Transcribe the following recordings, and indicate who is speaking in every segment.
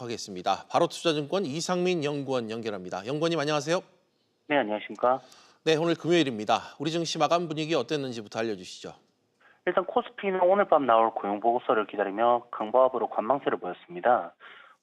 Speaker 1: 하겠습니다. 바로투자증권 이상민 연구원 연결합니다. 연구원님 안녕하세요.
Speaker 2: 네, 안녕하십니까.
Speaker 1: 네, 오늘 금요일입니다. 우리 증시 마감 분위기 어땠는지부터 알려주시죠.
Speaker 2: 일단 코스피는 오늘 밤 나올 고용보고서를 기다리며 강보합으로 관망세를 보였습니다.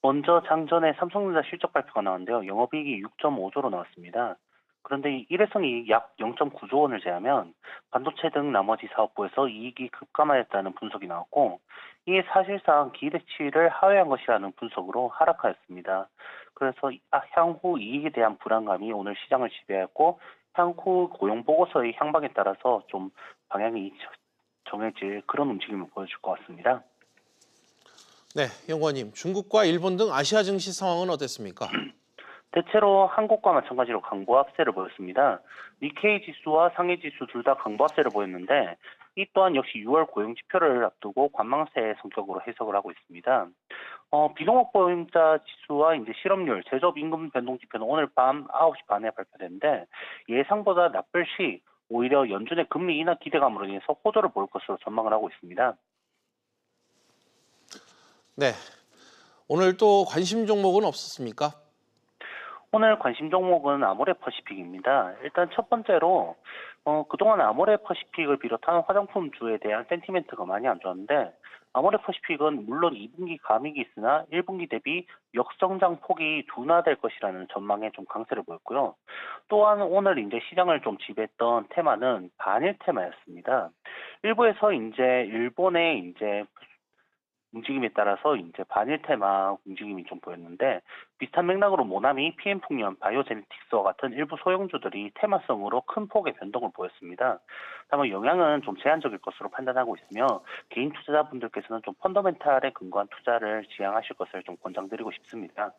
Speaker 2: 먼저 장전에 삼성전자 실적 발표가 나왔는데요. 영업이익이 6.5조로 나왔습니다. 그런데 이 일회성이 약 0.9조 원을 제하면 반도체 등 나머지 사업부에서 이익이 급감하였다는 분석이 나왔고, 이게 사실상 기대치를 하회한 것이라는 분석으로 하락하였습니다. 그래서 향후 이익에 대한 불안감이 오늘 시장을 지배했고, 향후 고용보고서의 향방에 따라서 좀 방향이 정해질 그런 움직임을 보여줄 것 같습니다.
Speaker 1: 네, 연구원님 중국과 일본 등 아시아 증시 상황은 어땠습니까?
Speaker 2: 대체로 한국과 마찬가지로 강보합세를 보였습니다. 니케이 지수와 상해 지수 둘 다 강보합세를 보였는데, 이 또한 역시 6월 고용 지표를 앞두고 관망세 성격으로 해석을 하고 있습니다. 비농업 보험자 지수와 이제 실업률, 제조업 임금 변동 지표는 오늘 밤 9시 반에 발표되는데, 예상보다 나쁠 시 오히려 연준의 금리 인하 기대감으로 인해서 호조를 볼 것으로 전망을 하고 있습니다.
Speaker 1: 네, 오늘 또 관심 종목은 없었습니까?
Speaker 2: 오늘 관심 종목은 아모레퍼시픽입니다. 일단 첫 번째로 그동안 아모레퍼시픽을 비롯한 화장품주에 대한 센티멘트가 많이 안 좋았는데, 아모레퍼시픽은 물론 2분기 감익이 있으나 1분기 대비 역성장 폭이 둔화될 것이라는 전망에 좀 강세를 보였고요. 또한 오늘 이제 시장을 좀 지배했던 테마는 반일 테마였습니다. 일부에서 이제 일본의 이제 움직임에 따라서 이제 반일 테마 움직임이 좀 보였는데, 비슷한 맥락으로 모나미, PM풍년, 바이오제네틱스와 같은 일부 소형주들이 테마성으로 큰 폭의 변동을 보였습니다. 다만 영향은 좀 제한적일 것으로 판단하고 있으며, 개인 투자자분들께서는 좀 펀더멘탈에 근거한 투자를 지향하실 것을 좀 권장드리고 싶습니다.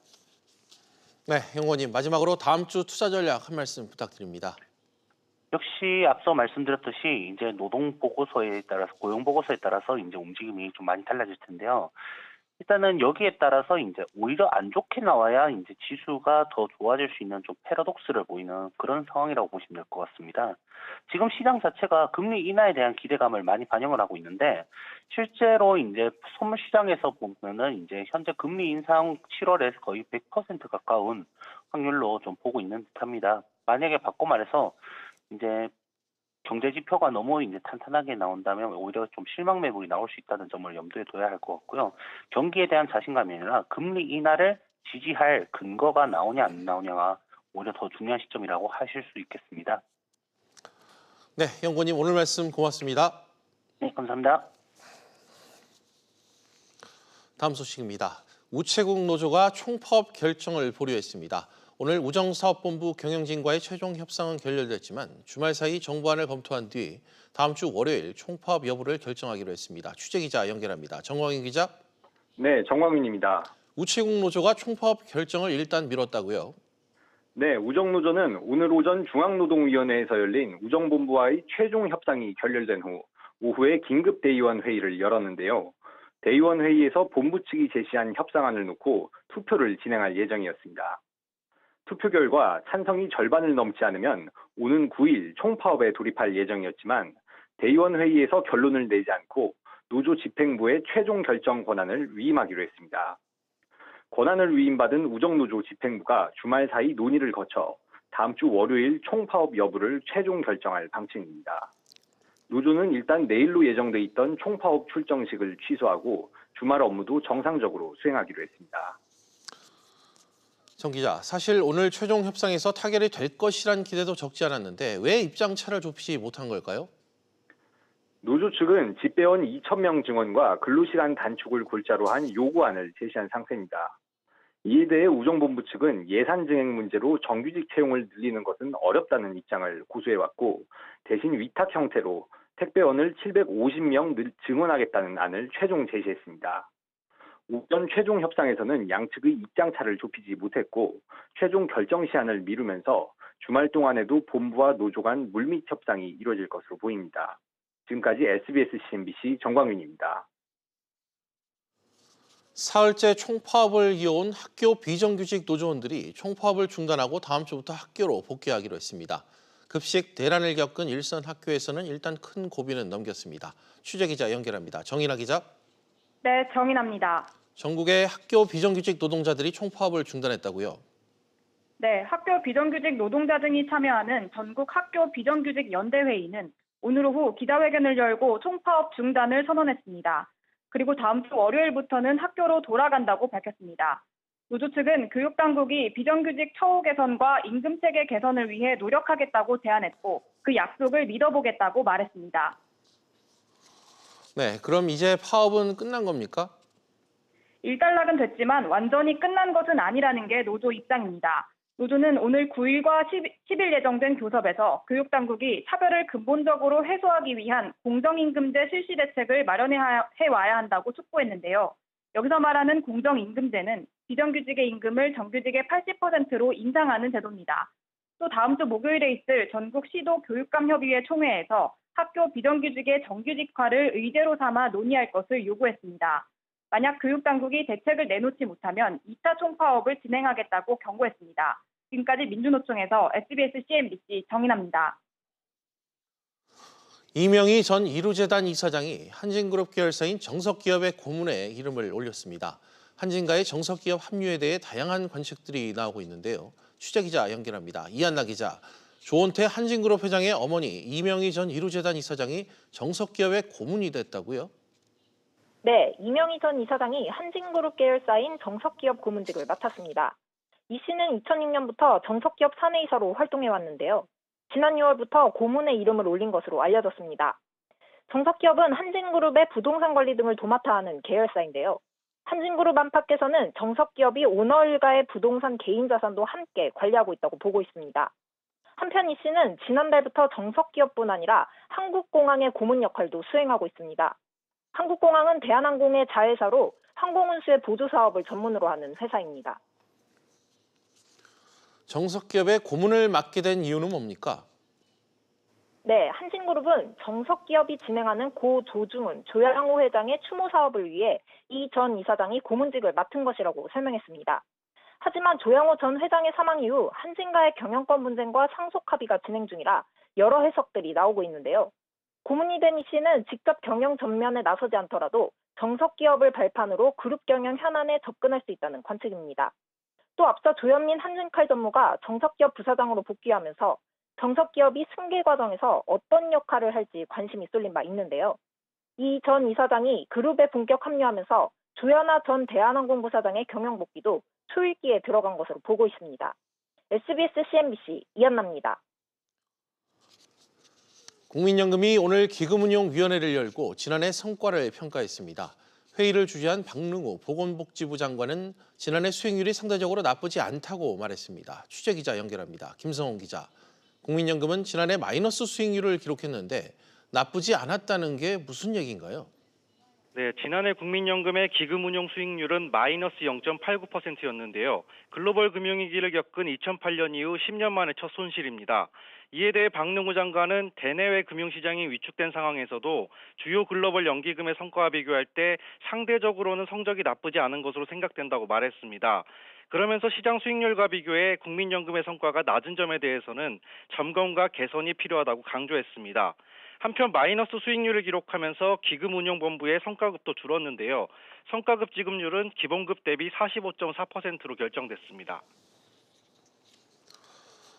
Speaker 1: 네, 연구원님 마지막으로 다음 주 투자 전략 한 말씀 부탁드립니다.
Speaker 2: 역시 앞서 말씀드렸듯이 이제 노동 보고서에 따라서 고용 보고서에 따라서 이제 움직임이 좀 많이 달라질 텐데요. 일단은 여기에 따라서 이제 오히려 안 좋게 나와야 이제 지수가 더 좋아질 수 있는 좀 패러독스를 보이는 그런 상황이라고 보시면 될 것 같습니다. 지금 시장 자체가 금리 인하에 대한 기대감을 많이 반영을 하고 있는데, 실제로 이제 선물 시장에서 보면은 이제 현재 금리 인상 7월에 거의 100% 가까운 확률로 좀 보고 있는 듯합니다. 만약에 바꿔 말해서 이제 경제 지표가 너무 이제 탄탄하게 나온다면 오히려 좀 실망 매물이 나올 수 있다는 점을 염두에 둬야 할 것 같고요. 경기에 대한 자신감이 아니라 금리 인하를 지지할 근거가 나오냐 안 나오냐가 오히려 더 중요한 시점이라고 하실 수 있겠습니다.
Speaker 1: 네, 연구원님 오늘 말씀 고맙습니다.
Speaker 2: 네, 감사합니다.
Speaker 1: 다음 소식입니다. 우체국 노조가 총파업 결정을 보류했습니다. 오늘 우정사업본부 경영진과의 최종 협상은 결렬됐지만 주말 사이 정부안을 검토한 뒤 다음 주 월요일 총파업 여부를 결정하기로 했습니다. 취재기자 연결합니다. 정광인 기자.
Speaker 3: 네, 정광윤입니다.
Speaker 1: 우체국 노조가 총파업 결정을 일단 미뤘다고요?
Speaker 3: 네, 우정노조는 오늘 오전 중앙노동위원회에서 열린 우정본부와의 최종 협상이 결렬된 후 오후에 긴급 대의원 회의를 열었는데요. 대의원 회의에서 본부 측이 제시한 협상안을 놓고 투표를 진행할 예정이었습니다. 투표 결과 찬성이 절반을 넘지 않으면 오는 9일 총파업에 돌입할 예정이었지만, 대의원 회의에서 결론을 내지 않고 노조 집행부에 최종 결정 권한을 위임하기로 했습니다. 권한을 위임받은 우정노조 집행부가 주말 사이 논의를 거쳐 다음 주 월요일 총파업 여부를 최종 결정할 방침입니다. 노조는 일단 내일로 예정돼 있던 총파업 출정식을 취소하고 주말 업무도 정상적으로 수행하기로 했습니다.
Speaker 1: 정 기자, 사실 오늘 최종 협상에서 타결이 될 것이란 기대도 적지 않았는데 왜 입장 차를 좁히지 못한 걸까요?
Speaker 3: 노조 측은 집배원 2,000명 증원과 근로시간 단축을 골자로 한 요구안을 제시한 상태입니다. 이에 대해 우정본부 측은 예산 증액 문제로 정규직 채용을 늘리는 것은 어렵다는 입장을 고수해왔고, 대신 위탁 형태로 택배원을 750명 증원하겠다는 안을 최종 제시했습니다. 오전 최종 협상에서는 양측의 입장차를 좁히지 못했고 최종 결정 시한을 미루면서 주말 동안에도 본부와 노조 간 물밑 협상이 이루어질 것으로 보입니다. 지금까지 SBS CNBC 정광윤입니다.
Speaker 1: 사흘째 총파업을 이어온 학교 비정규직 노조원들이 총파업을 중단하고 다음 주부터 학교로 복귀하기로 했습니다. 급식 대란을 겪은 일선 학교에서는 일단 큰 고비는 넘겼습니다. 취재기자 연결합니다. 정인아 기자.
Speaker 4: 네, 정인아입니다.
Speaker 1: 전국의 학교 비정규직 노동자들이 총파업을 중단했다고요?
Speaker 4: 네, 학교 비정규직 노동자 등이 참여하는 전국 학교 비정규직 연대회의는 오늘 오후 기자회견을 열고 총파업 중단을 선언했습니다. 그리고 다음 주 월요일부터는 학교로 돌아간다고 밝혔습니다. 노조 측은 교육당국이 비정규직 처우 개선과 임금체계 개선을 위해 노력하겠다고 제안했고 그 약속을 믿어보겠다고 말했습니다.
Speaker 1: 네, 그럼 이제 파업은 끝난 겁니까?
Speaker 4: 일단락은 됐지만 완전히 끝난 것은 아니라는 게 노조 입장입니다. 노조는 오늘 9일과 10일 예정된 교섭에서 교육당국이 차별을 근본적으로 해소하기 위한 공정임금제 실시 대책을 마련해와야 한다고 촉구했는데요. 여기서 말하는 공정임금제는 비정규직의 임금을 정규직의 80%로 인상하는 제도입니다. 또 다음 주 목요일에 있을 전국 시도 교육감협의회 총회에서 학교 비정규직의 정규직화를 의제로 삼아 논의할 것을 요구했습니다. 만약 교육당국이 대책을 내놓지 못하면 2차 총파업을 진행하겠다고 경고했습니다. 지금까지 민주노총에서 SBS CNBC 정인아입니다.
Speaker 1: 이명희 전 이루재단 이사장이 한진그룹 계열사인 정석기업의 고문에 이름을 올렸습니다. 한진가의 정석기업 합류에 대해 다양한 관측들이 나오고 있는데요. 취재기자 연결합니다. 이한나 기자. 조원태 한진그룹 회장의 어머니 이명희 전 이루재단 이사장이 정석기업의 고문이 됐다고요?
Speaker 5: 네, 이명희 전 이사장이 한진그룹 계열사인 정석기업 고문직을 맡았습니다. 이 씨는 2006년부터 정석기업 사내이사로 활동해왔는데요. 지난 6월부터 고문의 이름을 올린 것으로 알려졌습니다. 정석기업은 한진그룹의 부동산 관리 등을 도맡아 하는 계열사인데요. 한진그룹 안팎에서는 정석기업이 오너 일가의 부동산 개인 자산도 함께 관리하고 있다고 보고 있습니다. 한편 이 씨는 지난달부터 정석기업뿐 아니라 한국공항의 고문 역할도 수행하고 있습니다. 한국공항은 대한항공의 자회사로 항공운수의 보조 사업을 전문으로 하는 회사입니다.
Speaker 1: 정석기업의 고문을 맡게 된 이유는 뭡니까?
Speaker 5: 네, 한진그룹은 정석기업이 진행하는 고 조중훈, 조양호 회장의 추모 사업을 위해 이 전 이사장이 고문직을 맡은 것이라고 설명했습니다. 하지만 조양호 전 회장의 사망 이후 한진가의 경영권 분쟁과 상속 합의가 진행 중이라 여러 해석들이 나오고 있는데요. 고문이 된 이 씨는 직접 경영 전면에 나서지 않더라도 정석기업을 발판으로 그룹 경영 현안에 접근할 수 있다는 관측입니다. 또 앞서 조현민 한진칼 전무가 정석기업 부사장으로 복귀하면서 정석기업이 승계 과정에서 어떤 역할을 할지 관심이 쏠린 바 있는데요. 이 전 이사장이 그룹에 본격 합류하면서 조현아 전 대한항공 부사장의 경영 복귀도 초읽기에 들어간 것으로 보고 있습니다. SBS CNBC 이한나입니다.
Speaker 1: 국민연금이 오늘 기금운용위원회를 열고 지난해 성과를 평가했습니다. 회의를 주재한 박능우 보건복지부 장관은 지난해 수익률이 상대적으로 나쁘지 않다고 말했습니다. 취재기자 연결합니다. 김성훈 기자. 국민연금은 지난해 마이너스 수익률을 기록했는데 나쁘지 않았다는 게 무슨 얘기인가요?
Speaker 6: 네, 지난해 국민연금의 기금운용 수익률은 마이너스 0.89%였는데요. 글로벌 금융위기를 겪은 2008년 이후 10년 만에 첫 손실입니다. 이에 대해 박능우 장관은 대내외 금융시장이 위축된 상황에서도 주요 글로벌 연기금의 성과와 비교할 때 상대적으로는 성적이 나쁘지 않은 것으로 생각된다고 말했습니다. 그러면서 시장 수익률과 비교해 국민연금의 성과가 낮은 점에 대해서는 점검과 개선이 필요하다고 강조했습니다. 한편 마이너스 수익률을 기록하면서 기금운용본부의 성과급도 줄었는데요. 성과급 지급률은 기본급 대비 45.4%로 결정됐습니다.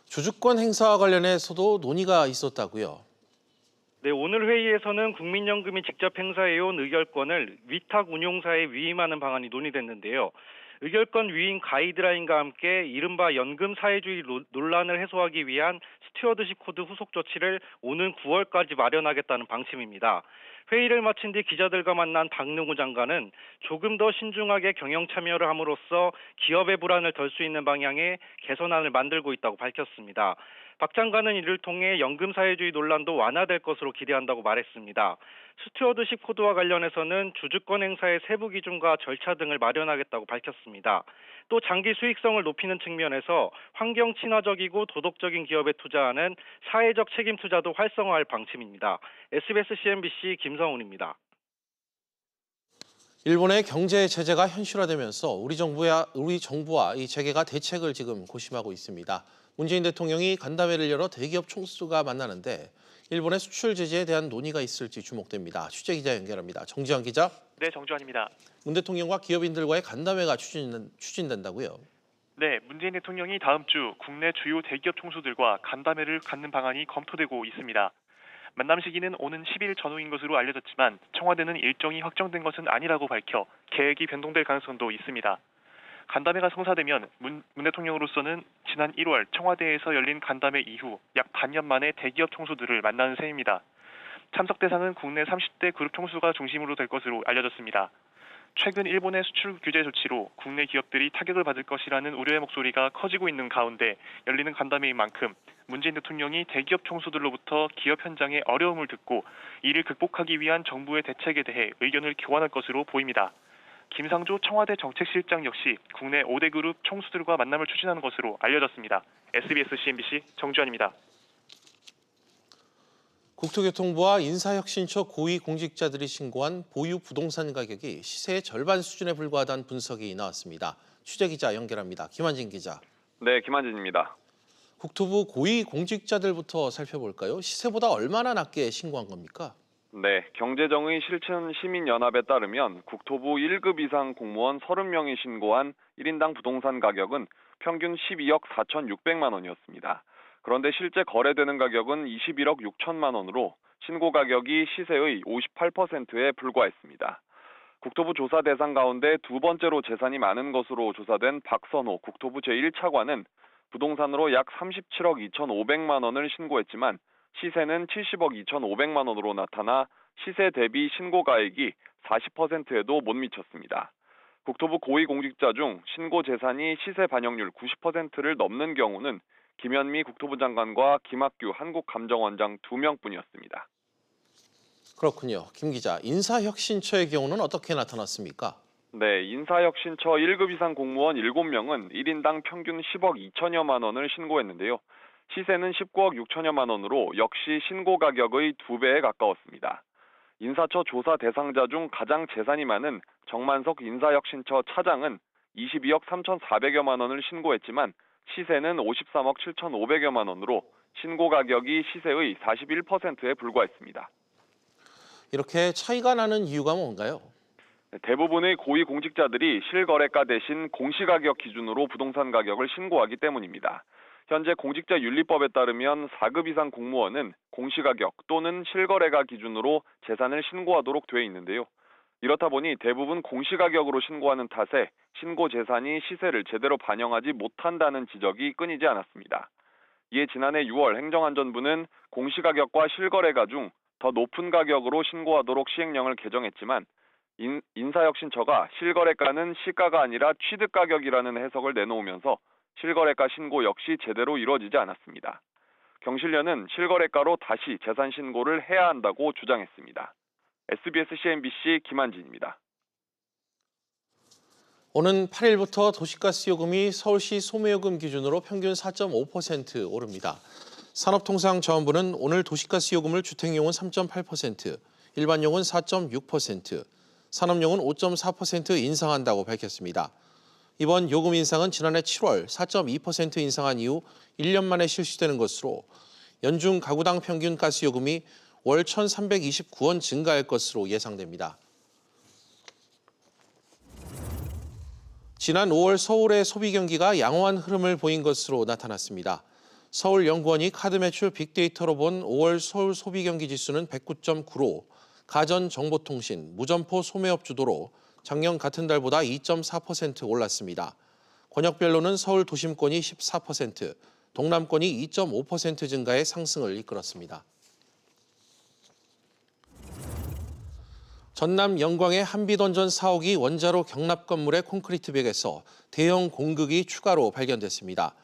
Speaker 1: 주주권 행사와 관련해서도 논의가 있었다고요?
Speaker 6: 네, 오늘 회의에서는 국민연금이 직접 행사해온 의결권을 위탁 운용사에 위임하는 방안이 논의됐는데요. 의결권 위임 가이드라인과 함께 이른바 연금 사회주의 논란을 해소하기 위한 스튜어드십 코드 후속 조치를 오는 9월까지 마련하겠다는 방침입니다. 회의를 마친 뒤 기자들과 만난 박능우 장관은 조금 더 신중하게 경영 참여를 함으로써 기업의 불안을 덜 수 있는 방향의 개선안을 만들고 있다고 밝혔습니다. 박 장관은 이를 통해 연금 사회주의 논란도 완화될 것으로 기대한다고 말했습니다. 스튜어드십 코드와 관련해서는 주주권 행사의 세부 기준과 절차 등을 마련하겠다고 밝혔습니다. 또 장기 수익성을 높이는 측면에서 환경 친화적이고 도덕적인 기업에 투자하는 사회적 책임 투자도 활성화할 방침입니다. SBS CNBC 김성훈입니다.
Speaker 1: 일본의 경제 제재가 현실화되면서 우리 정부와 이 재계가 대책을 지금 고심하고 있습니다. 문재인 대통령이 간담회를 열어 대기업 총수가 만나는데 일본의 수출 제재에 대한 논의가 있을지 주목됩니다. 취재 기자 연결합니다. 정지환 기자.
Speaker 7: 네, 정주환입니다.
Speaker 1: 문 대통령과 기업인들과의 간담회가 추진된다고요.
Speaker 7: 네, 문재인 대통령이 다음 주 국내 주요 대기업 총수들과 간담회를 갖는 방안이 검토되고 있습니다. 만남 시기는 오는 10일 전후인 것으로 알려졌지만 청와대는 일정이 확정된 것은 아니라고 밝혀 계획이 변동될 가능성도 있습니다. 간담회가 성사되면 문 대통령으로서는 지난 1월 청와대에서 열린 간담회 이후 약 반년 만에 대기업 총수들을 만나는 셈입니다. 참석 대상은 국내 30대 그룹 총수가 중심으로 될 것으로 알려졌습니다. 최근 일본의 수출 규제 조치로 국내 기업들이 타격을 받을 것이라는 우려의 목소리가 커지고 있는 가운데 열리는 간담회인 만큼 문재인 대통령이 대기업 총수들로부터 기업 현장의 어려움을 듣고 이를 극복하기 위한 정부의 대책에 대해 의견을 교환할 것으로 보입니다. 김상조 청와대 정책실장 역시 국내 5대 그룹 총수들과 만남을 추진하는 것으로 알려졌습니다. SBS CNBC 정주환입니다.
Speaker 1: 국토교통부와 인사혁신처 고위공직자들이 신고한 보유 부동산 가격이 시세의 절반 수준에 불과하다는 분석이 나왔습니다. 취재 기자 연결합니다. 김한진 기자.
Speaker 8: 네, 김한진입니다.
Speaker 1: 국토부 고위공직자들부터 살펴볼까요? 시세보다 얼마나 낮게 신고한 겁니까?
Speaker 8: 네, 경제정의 실천시민연합에 따르면 국토부 1급 이상 공무원 30명이 신고한 1인당 부동산 가격은 평균 12억 4,600만 원이었습니다. 그런데 실제 거래되는 가격은 21억 6천만 원으로 신고 가격이 시세의 58%에 불과했습니다. 국토부 조사 대상 가운데 두 번째로 재산이 많은 것으로 조사된 박선호 국토부 제1차관은 부동산으로 약 37억 2,500만 원을 신고했지만 시세는 70억 2,500만 원으로 나타나 시세 대비 신고가액이 40%에도 못 미쳤습니다. 국토부 고위공직자 중 신고 재산이 시세 반영률 90%를 넘는 경우는 김현미 국토부 장관과 김학규 한국감정원장 2명뿐이었습니다.
Speaker 1: 그렇군요. 김 기자, 인사혁신처의 경우는 어떻게 나타났습니까?
Speaker 8: 네, 인사혁신처 1급 이상 공무원 7명은 1인당 평균 10억 2천여만 원을 신고했는데요. 시세는 19억 6천여만 원으로 역시 신고 가격의 2배에 가까웠습니다. 인사처 조사 대상자 중 가장 재산이 많은 정만석 인사혁신처 차장은 22억 3,400여만 원을 신고했지만 시세는 53억 7,500여만 원으로 신고 가격이 시세의 41%에 불과했습니다.
Speaker 1: 이렇게 차이가 나는 이유가 뭔가요?
Speaker 8: 대부분의 고위공직자들이 실거래가 대신 공시가격 기준으로 부동산 가격을 신고하기 때문입니다. 현재 공직자윤리법에 따르면 4급 이상 공무원은 공시가격 또는 실거래가 기준으로 재산을 신고하도록 돼 있는데요. 이렇다 보니 대부분 공시가격으로 신고하는 탓에 신고 재산이 시세를 제대로 반영하지 못한다는 지적이 끊이지 않았습니다. 이에 지난해 6월 행정안전부는 공시가격과 실거래가 중 더 높은 가격으로 신고하도록 시행령을 개정했지만 인사혁신처가 실거래가는 시가가 아니라 취득가격이라는 해석을 내놓으면서 실거래가 신고 역시 제대로 이루어지지 않았습니다. 경실련은 실거래가로 다시 재산 신고를 해야 한다고 주장했습니다. SBS CNBC 김한진입니다.
Speaker 1: 오는 8일부터 도시가스 요금이 서울시 소매요금 기준으로 평균 4.5% 오릅니다. 산업통상자원부는 오늘 도시가스 요금을 주택용은 3.8%, 일반용은 4.6%, 산업용은 5.4% 인상한다고 밝혔습니다. 이번 요금 인상은 지난해 7월 4.2% 인상한 이후 1년 만에 실시되는 것으로 연중 가구당 평균 가스 요금이 월 1,329원 증가할 것으로 예상됩니다. 지난 5월 서울의 소비 경기가 양호한 흐름을 보인 것으로 나타났습니다. 서울연구원이 카드 매출 빅데이터로 본 5월 서울 소비 경기 지수는 109.9로 가전정보통신, 무점포 소매업 주도로 작년 같은 달보다 2.4% 올랐습니다. 권역별로는 서울 도심권이 14%, 동남권이 2.5% 증가의 상승을 이끌었습니다. 전남 영광의 한빛원전 사옥이 원자로 경납 건물의 콘크리트 벽에서 대형 공극이 추가로 발견됐습니다.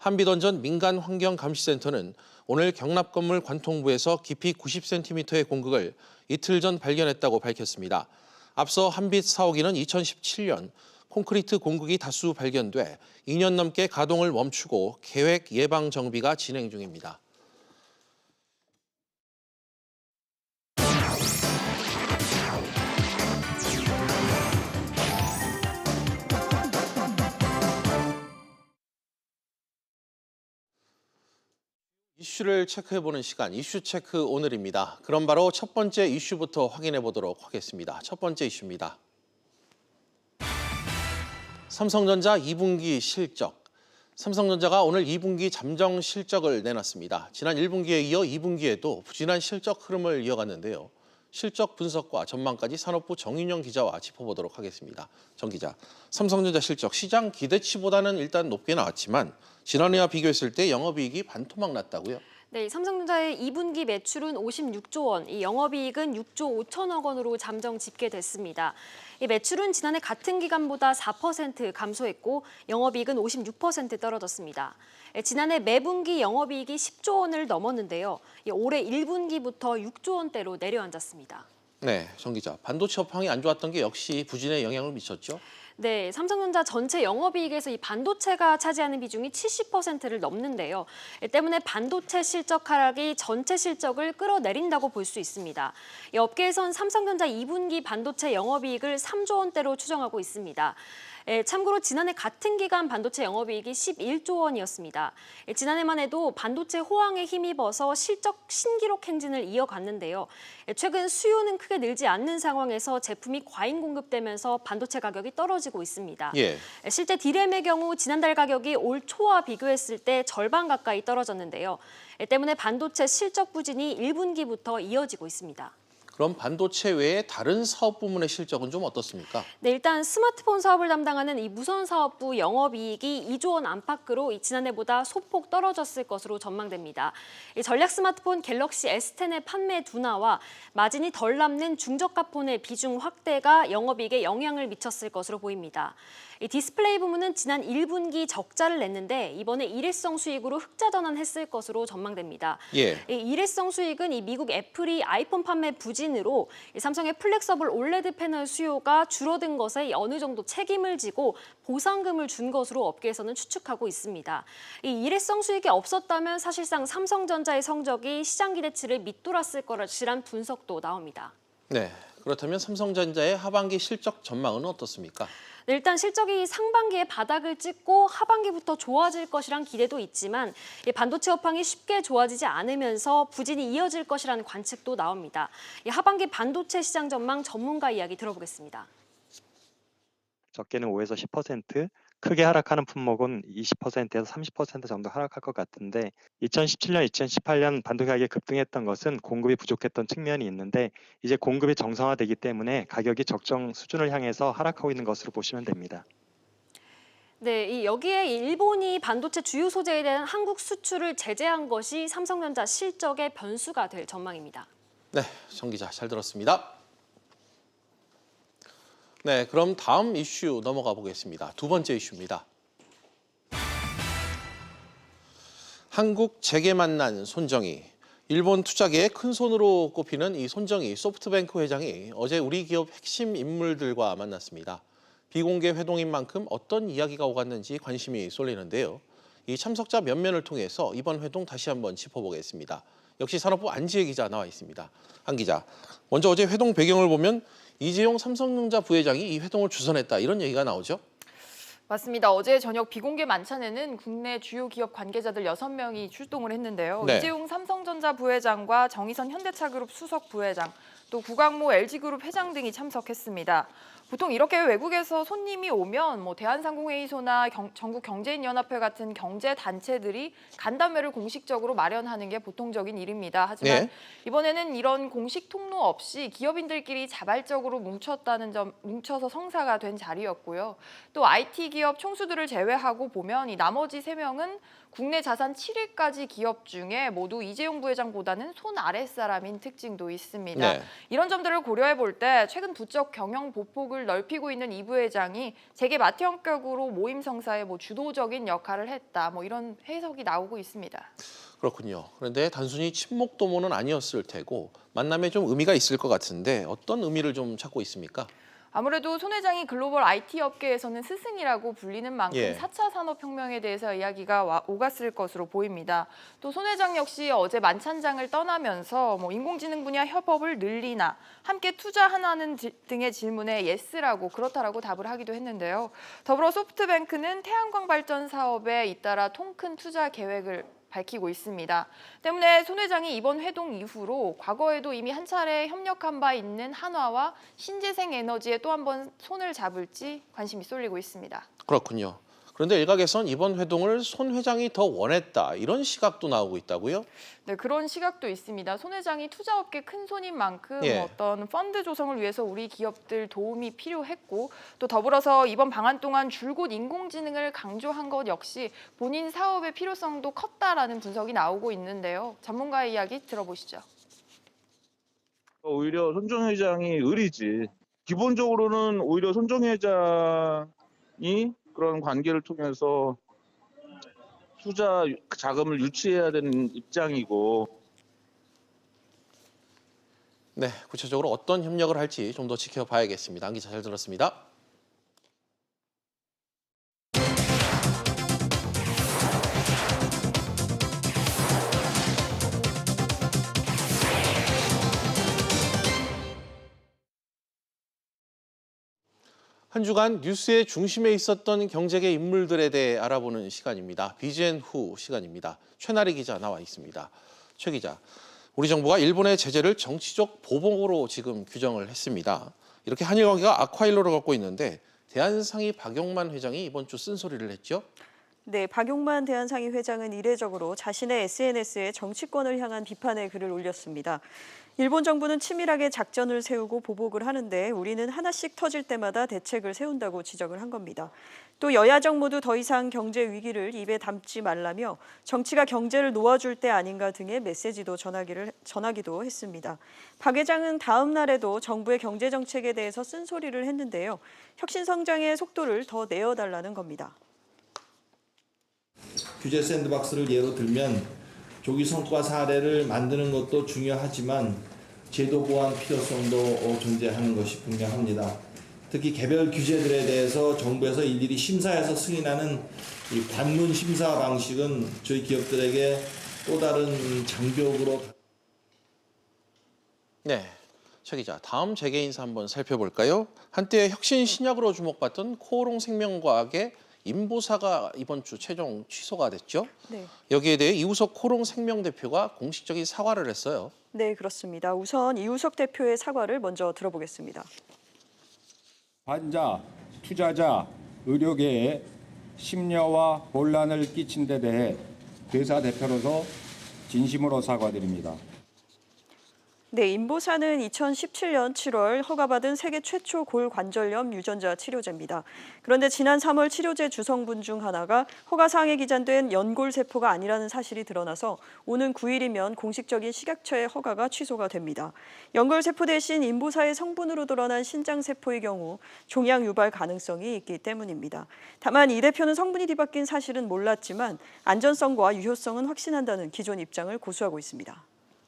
Speaker 1: 한빛원전 민간환경감시센터는 오늘 경납 건물 관통부에서 깊이 90cm의 공극을 이틀 전 발견했다고 밝혔습니다. 앞서 한빛 사옥이는 2017년 콘크리트 공극이 다수 발견돼 2년 넘게 가동을 멈추고 계획 예방 정비가 진행 중입니다. 이슈를 체크해보는 시간, 이슈 체크 오늘입니다. 그럼 바로 첫 번째 이슈부터 확인해 보도록 하겠습니다. 첫 번째 이슈입니다. 삼성전자 2분기 실적. 삼성전자가 오늘 2분기 잠정 실적을 내놨습니다. 지난 1분기에 이어 2분기에도 부진한 실적 흐름을 이어갔는데요. 실적 분석과 전망까지 산업부 정인영 기자와 짚어보도록 하겠습니다. 정 기자, 삼성전자 실적 시장 기대치보다는 일단 높게 나왔지만 지난해와 비교했을 때 영업이익이 반토막 났다고요?
Speaker 9: 네, 삼성전자의 2분기 매출은 56조 원, 이 영업이익은 6조 5천억 원으로 잠정 집계됐습니다. 이 매출은 지난해 같은 기간보다 4% 감소했고 영업이익은 56% 떨어졌습니다. 지난해 매분기 영업이익이 10조 원을 넘었는데요. 올해 1분기부터 6조 원대로 내려앉았습니다.
Speaker 1: 네, 정 기자, 반도체 업황이 안 좋았던 게 역시 부진에 영향을 미쳤죠?
Speaker 9: 네, 삼성전자 전체 영업이익에서 이 반도체가 차지하는 비중이 70%를 넘는데요. 때문에 반도체 실적 하락이 전체 실적을 끌어내린다고 볼 수 있습니다. 이 업계에선 삼성전자 2분기 반도체 영업이익을 3조 원대로 추정하고 있습니다. 참고로 지난해 같은 기간 반도체 영업이익이 11조 원이었습니다. 지난해만 해도 반도체 호황에 힘입어서 실적 신기록 행진을 이어갔는데요. 최근 수요는 크게 늘지 않는 상황에서 제품이 과잉 공급되면서 반도체 가격이 떨어지고 있습니다.
Speaker 1: 예.
Speaker 9: 실제 디램의 경우 지난달 가격이 올 초와 비교했을 때 절반 가까이 떨어졌는데요. 때문에 반도체 실적 부진이 1분기부터 이어지고 있습니다.
Speaker 1: 그럼 반도체 외에 다른 사업 부문의 실적은 좀 어떻습니까?
Speaker 9: 네, 일단 스마트폰 사업을 담당하는 이 무선 사업부 영업이익이 2조 원 안팎으로 지난해보다 소폭 떨어졌을 것으로 전망됩니다. 전략 스마트폰 갤럭시 S10의 판매 둔화와 마진이 덜 남는 중저가폰의 비중 확대가 영업이익에 영향을 미쳤을 것으로 보입니다. 이 디스플레이 부문은 지난 1분기 적자를 냈는데 이번에 일회성 수익으로 흑자 전환했을 것으로 전망됩니다.
Speaker 1: 예.
Speaker 9: 이 일회성 수익은 이 미국 애플이 아이폰 판매 부진으로 이 삼성의 플렉서블 올레드 패널 수요가 줄어든 것에 어느 정도 책임을 지고 보상금을 준 것으로 업계에서는 추측하고 있습니다. 이 일회성 수익이 없었다면 사실상 삼성전자의 성적이 시장 기대치를 밑돌았을 것이란 분석도 나옵니다.
Speaker 1: 네, 그렇다면 삼성전자의 하반기 실적 전망은 어떻습니까?
Speaker 9: 네, 일단 실적이 상반기에 바닥을 찍고 하반기부터 좋아질 것이란 기대도 있지만 반도체 업황이 쉽게 좋아지지 않으면서 부진이 이어질 것이라는 관측도 나옵니다. 하반기 반도체 시장 전망 전문가 이야기 들어보겠습니다.
Speaker 10: 적게는 5에서 10%, 크게 하락하는 품목은 20%에서 30% 정도 하락할 것 같은데 2017년, 2018년 반도체 가격이 급등했던 것은 공급이 부족했던 측면이 있는데 이제 공급이 정상화되기 때문에 가격이 적정 수준을 향해서 하락하고 있는 것으로 보시면 됩니다.
Speaker 9: 네, 여기에 일본이 반도체 주요 소재에 대한 한국 수출을 제재한 것이 삼성전자 실적의 변수가 될 전망입니다.
Speaker 1: 네, 정 기자 잘 들었습니다. 네, 그럼 다음 이슈 넘어가 보겠습니다. 두 번째 이슈입니다. 한국 재계 만난 손정희. 일본 투자계의 큰 손으로 꼽히는 이 손정희 소프트뱅크 회장이 어제 우리 기업 핵심 인물들과 만났습니다. 비공개 회동인 만큼 어떤 이야기가 오갔는지 관심이 쏠리는데요. 이 참석자 면면을 통해서 이번 회동 다시 한번 짚어보겠습니다. 역시 산업부 안지혜 기자 나와 있습니다. 한 기자, 먼저 어제 회동 배경을 보면 이재용 삼성전자 부회장이 이 회동을 주선했다 이런 얘기가 나오죠?
Speaker 11: 맞습니다. 어제 저녁 비공개 만찬에는 국내 주요 기업 관계자들 6명이 출동을 했는데요.
Speaker 1: 네.
Speaker 11: 이재용 삼성전자 부회장과 정의선 현대차그룹 수석 부회장, 또 구광모 LG그룹 회장 등이 참석했습니다. 보통 이렇게 외국에서 손님이 오면 대한상공회의소나 전국경제인연합회 같은 경제단체들이 간담회를 공식적으로 마련하는 게 보통적인 일입니다. 하지만
Speaker 1: 네.
Speaker 11: 이번에는 이런 공식 통로 없이 기업인들끼리 자발적으로 뭉쳐서 성사가 된 자리였고요. 또 IT 기업 총수들을 제외하고 보면 이 나머지 3명은 국내 자산 7위까지 기업 중에 모두 이재용 부회장보다는 손 아랫사람인 특징도 있습니다.
Speaker 1: 네.
Speaker 11: 이런 점들을 고려해 볼 때 최근 부쩍 경영 보폭을 넓히고 있는 이 부회장이 재계 맏형격으로 모임 성사에 주도적인 역할을 했다. 이런 해석이 나오고 있습니다.
Speaker 1: 그렇군요. 그런데 단순히 친목 도모는 아니었을 테고 만남에 좀 의미가 있을 것 같은데 어떤 의미를 좀 찾고 있습니까?
Speaker 11: 아무래도 손 회장이 글로벌 IT 업계에서는 스승이라고 불리는 만큼
Speaker 1: 예.
Speaker 11: 4차 산업혁명에 대해서 이야기가 오갔을 것으로 보입니다. 또 손 회장 역시 어제 만찬장을 떠나면서 인공지능 분야 협업을 늘리나 함께 투자하는 등의 질문에 예스라고 그렇다라고 답을 하기도 했는데요. 더불어 소프트뱅크는 태양광 발전 사업에 잇따라 통 큰 투자 계획을 밝히고 있습니다. 때문에 손 회장이 이번 회동 이후로 과거에도 이미 한 차례 협력한 바 있는 한화와 신재생에너지에 또 한 번 손을 잡을지 관심이 쏠리고 있습니다.
Speaker 1: 그렇군요. 그런데 일각에선 이번 회동을 손 회장이 더 원했다 이런 시각도 나오고 있다고요?
Speaker 11: 네, 그런 시각도 있습니다. 손 회장이 투자업계 큰 손인 만큼
Speaker 1: 예.
Speaker 11: 어떤 펀드 조성을 위해서 우리 기업들 도움이 필요했고 또 더불어서 이번 방한 동안 줄곧 인공지능을 강조한 것 역시 본인 사업의 필요성도 컸다라는 분석이 나오고 있는데요. 전문가의 이야기 들어보시죠.
Speaker 12: 오히려 손정 회장이 의리지. 기본적으로는 오히려 손정 회장이 그런 관계를 통해서 투자 자금을 유치해야 되는 입장이고.
Speaker 1: 네, 구체적으로 어떤 협력을 할지 좀 더 지켜봐야겠습니다. 안 기자 잘 들었습니다. 한 주간 뉴스의 중심에 있었던 경제계 인물들에 대해 알아보는 시간입니다. BGN 후 시간입니다. 최나리 기자 나와 있습니다. 최 기자, 우리 정부가 일본의 제재를 정치적 보복으로 지금 규정을 했습니다. 이렇게 한일 관계가 악화일로를 걷고 있는데 대한상의 박용만 회장이 이번 주 쓴소리를 했죠?
Speaker 13: 네, 박용만 대한상의 회장은 이례적으로 자신의 SNS에 정치권을 향한 비판의 글을 올렸습니다. 일본 정부는 치밀하게 작전을 세우고 보복을 하는데 우리는 하나씩 터질 때마다 대책을 세운다고 지적을 한 겁니다. 또 여야 정모도 더 이상 경제 위기를 입에 담지 말라며 정치가 경제를 놓아줄 때 아닌가 등의 메시지도 전하기도 했습니다. 박 회장은 다음 날에도 정부의 경제 정책에 대해서 쓴소리를 했는데요. 혁신 성장의 속도를 더 내어달라는 겁니다.
Speaker 14: 규제 샌드박스를 예로 들면 조기 성과 사례를 만드는 것도 중요하지만 제도 보완 필요성도 존재하는 것이 분명합니다. 특히 개별 규제들에 대해서 정부에서 일일이 심사해서 승인하는 이 관문 심사 방식은 저희 기업들에게 또 다른 장벽으로.
Speaker 1: 네, 최 기자, 다음 재계 인사 한번 살펴볼까요? 한때 혁신 신약으로 주목받던 코오롱 생명과학의 임보사가 이번 주 최종 취소가 됐죠?
Speaker 13: 네.
Speaker 1: 여기에 대해 이우석 코오롱 생명 대표가 공식적인 사과를 했어요.
Speaker 13: 네, 그렇습니다. 우선 이우석 대표의 사과를 먼저 들어보겠습니다.
Speaker 15: 환자, 투자자, 의료계에 심려와 혼란을 끼친 데 대해 회사 대표로서 진심으로 사과드립니다.
Speaker 13: 네, 임보사는 2017년 7월 허가받은 세계 최초 골관절염 유전자 치료제입니다. 그런데 지난 3월 치료제 주성분 중 하나가 허가사항에 기재된 연골세포가 아니라는 사실이 드러나서 오는 9일이면 공식적인 식약처의 허가가 취소가 됩니다. 연골세포 대신 임보사의 성분으로 드러난 신장세포의 경우 종양 유발 가능성이 있기 때문입니다. 다만 이 대표는 성분이 뒤바뀐 사실은 몰랐지만 안전성과 유효성은 확신한다는 기존 입장을 고수하고 있습니다.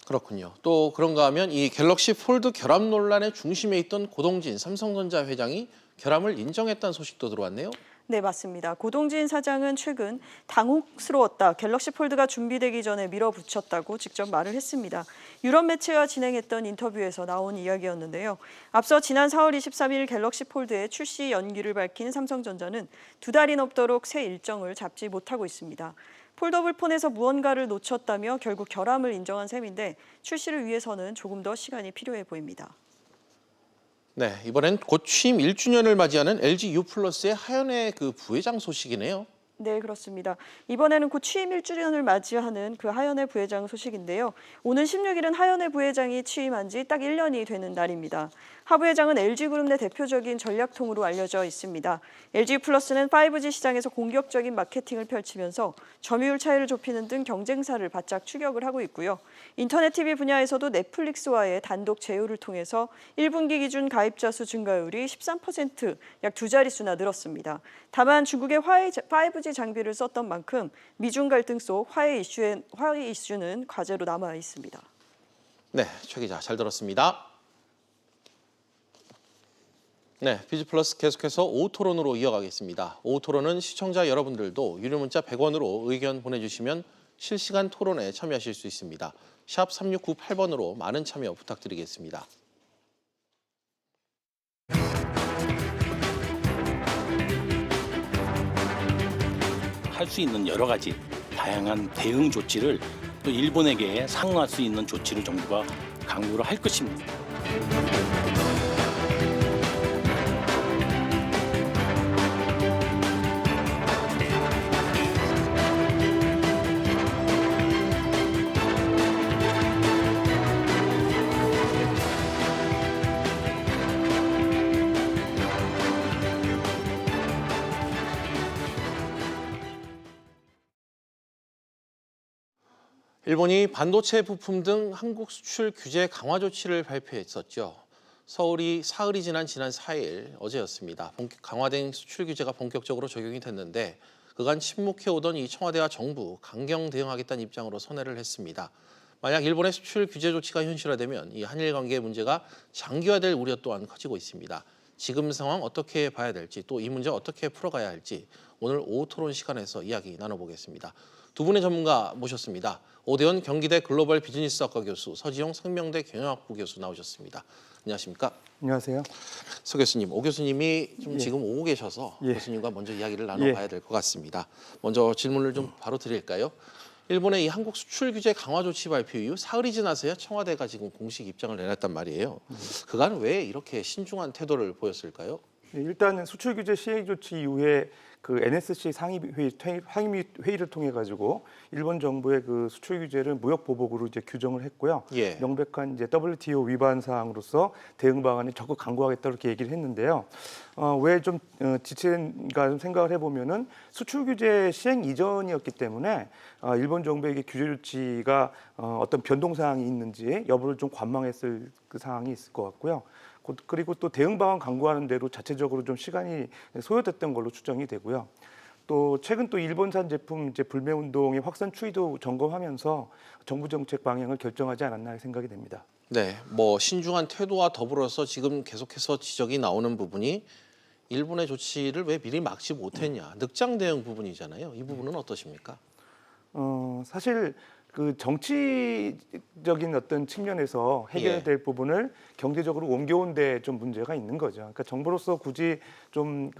Speaker 1: 그렇군요. 또 그런가 하면 이 갤럭시 폴드 결함 논란의 중심에 있던 고동진 삼성전자 회장이 결함을 인정했다는 소식도 들어왔네요.
Speaker 13: 네, 맞습니다. 고동진 사장은 최근 당혹스러웠다. 갤럭시 폴드가 준비되기 전에 밀어붙였다고 직접 말을 했습니다. 유럽 매체와 진행했던 인터뷰에서 나온 이야기였는데요. 앞서 지난 4월 23일 갤럭시 폴드의 출시 연기를 밝힌 삼성전자는 2달이 넘도록 새 일정을 잡지 못하고 있습니다. 폴더블 폰에서 무언가를 놓쳤다며 결국 결함을 인정한 셈인데 출시를 위해서는 조금 더 시간이 필요해 보입니다.
Speaker 1: 네, 이번엔 곧 취임 1주년을 맞이하는 LG U+의 하연의 그 부회장 소식이네요.
Speaker 13: 네, 그렇습니다. 이번에는 곧 취임 1주년을 맞이하는 그 하연의 부회장 소식인데요. 오는 16일은 하연의 부회장이 취임한 지 딱 1년이 되는 날입니다. 하 부회장은 LG그룹 내 대표적인 전략통으로 알려져 있습니다. LG+는 5G 시장에서 공격적인 마케팅을 펼치면서 점유율 차이를 좁히는 등 경쟁사를 바짝 추격을 하고 있고요. 인터넷 TV 분야에서도 넷플릭스와의 단독 제휴를 통해서 1분기 기준 가입자 수 증가율이 13%, 약 2자릿수나 늘었습니다. 다만 중국의 5G 장비를 썼던 만큼 미중 갈등 속 화해 이슈는 과제로 남아 있습니다.
Speaker 1: 네, 최 기자 잘 들었습니다. 네, 비즈플러스 계속해서 오후 토론으로 이어가겠습니다. 오후 토론은 시청자 여러분들도 유료 문자 100원으로 의견 보내주시면 실시간 토론에 참여하실 수 있습니다. 샵 3698번으로 많은 참여 부탁드리겠습니다.
Speaker 16: 할 수 있는 여러 가지 다양한 대응 조치를 또 일본에게 상응할 수 있는 조치를 정부가 강구를 할 것입니다.
Speaker 1: 일본이 반도체 부품 등 한국 수출 규제 강화 조치를 발표했었죠. 서울이 사흘이 지난 4일 어제였습니다. 강화된 수출 규제가 본격적으로 적용이 됐는데 그간 침묵해오던 이 청와대와 정부 강경 대응하겠다는 입장으로 선회를 했습니다. 만약 일본의 수출 규제 조치가 현실화되면 이 한일 관계의 문제가 장기화될 우려 또한 커지고 있습니다. 지금 상황 어떻게 봐야 될지 또 이 문제 어떻게 풀어가야 할지 오늘 오후 토론 시간에서 이야기 나눠보겠습니다. 두 분의 전문가 모셨습니다. 오대원 경기대 글로벌 비즈니스학과 교수, 서지용 생명대 경영학부 교수 나오셨습니다. 안녕하십니까?
Speaker 17: 안녕하세요.
Speaker 1: 서 교수님, 오 교수님이
Speaker 17: 예.
Speaker 1: 지금 오고 계셔서
Speaker 17: 예.
Speaker 1: 교수님과 먼저 이야기를 나눠봐야 될 것 같습니다. 먼저 질문을 좀 바로 드릴까요? 일본의 이 한국 수출 규제 강화 조치 발표 이후 사흘이 지나서야 청와대가 지금 공식 입장을 내놨단 말이에요. 그간 왜 이렇게 신중한 태도를 보였을까요?
Speaker 17: 일단은 수출 규제 시행 조치 이후에 그 NSC 상임회의를 통해 가지고 일본 정부의 그 수출 규제를 무역 보복으로 이제 규정을 했고요.
Speaker 1: 예.
Speaker 17: 명백한 이제 WTO 위반 사항으로서 대응 방안을 적극 강구하겠다 이렇게 얘기를 했는데요. 왜 좀 지체인가 좀 생각을 해보면은 수출 규제 시행 이전이었기 때문에 일본 정부에게 규제 조치가 어떤 변동 사항이 있는지 여부를 좀 관망했을 그 사항이 있을 것 같고요. 그리고 또 대응 방안 강구하는 대로 자체적으로 좀 시간이 소요됐던 걸로 추정이 되고요. 또 최근 또 일본산 제품 이제 불매 운동의 확산 추이도 점검하면서 정부 정책 방향을 결정하지 않았나 생각이 됩니다.
Speaker 1: 네, 뭐 신중한 태도와 더불어서 지금 계속해서 지적이 나오는 부분이 일본의 조치를 왜 미리 막지 못했냐, 늑장 대응 부분이잖아요. 이 부분은 어떠십니까?
Speaker 17: 사실 그 정치적인 어떤 측면에서 해결될 부분을 경제적으로 옮겨온 데 좀 문제가 있는 거죠. 그러니까 정부로서 굳이 좀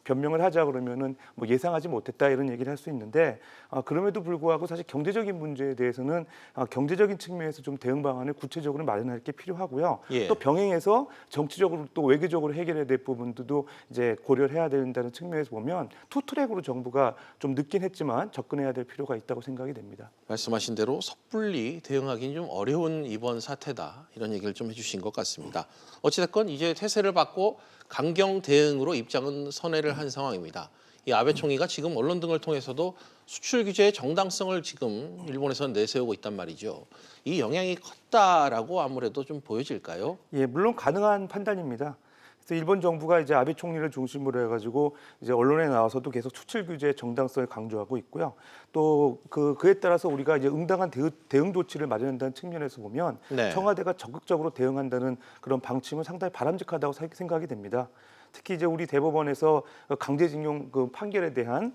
Speaker 17: 변명을 하자 그러면은 뭐 예상하지 못했다 이런 얘기를 할 수 있는데 그럼에도 불구하고 사실 경제적인 문제에 대해서는 경제적인 측면에서 좀 대응 방안을 구체적으로 마련할 게 필요하고요.
Speaker 1: 예.
Speaker 17: 또 병행해서 정치적으로 또 외교적으로 해결해야 될 부분들도 이제 고려를 해야 된다는 측면에서 보면 투 트랙으로 정부가 좀 늦긴 했지만 접근해야 될 필요가 있다고 생각이 됩니다.
Speaker 1: 말씀하신 대로 섣불리 대응하기는 좀 어려운 이번 사태다 이런 얘기를 좀 해주신 것 같습니다. 어찌됐건 이제 태세를 받고 강경 대응으로 입장은 선회를 한 상황입니다. 이 아베 총리가 지금 언론 등을 통해서도 수출 규제의 정당성을 지금 일본에서는 내세우고 있단 말이죠. 이 영향이 컸다라고 아무래도 좀 보여질까요?
Speaker 17: 예, 물론 가능한 판단입니다. 그래서 일본 정부가 이제 아베 총리를 중심으로 해가지고 이제 언론에 나와서도 계속 수출 규제의 정당성을 강조하고 있고요. 또 그에 따라서 우리가 이제 응당한 대응 조치를 마련한다는 측면에서 보면
Speaker 1: 네.
Speaker 17: 청와대가 적극적으로 대응한다는 그런 방침은 상당히 바람직하다고 생각이 됩니다. 특히 이제 우리 대법원에서 강제징용 그 판결에 대한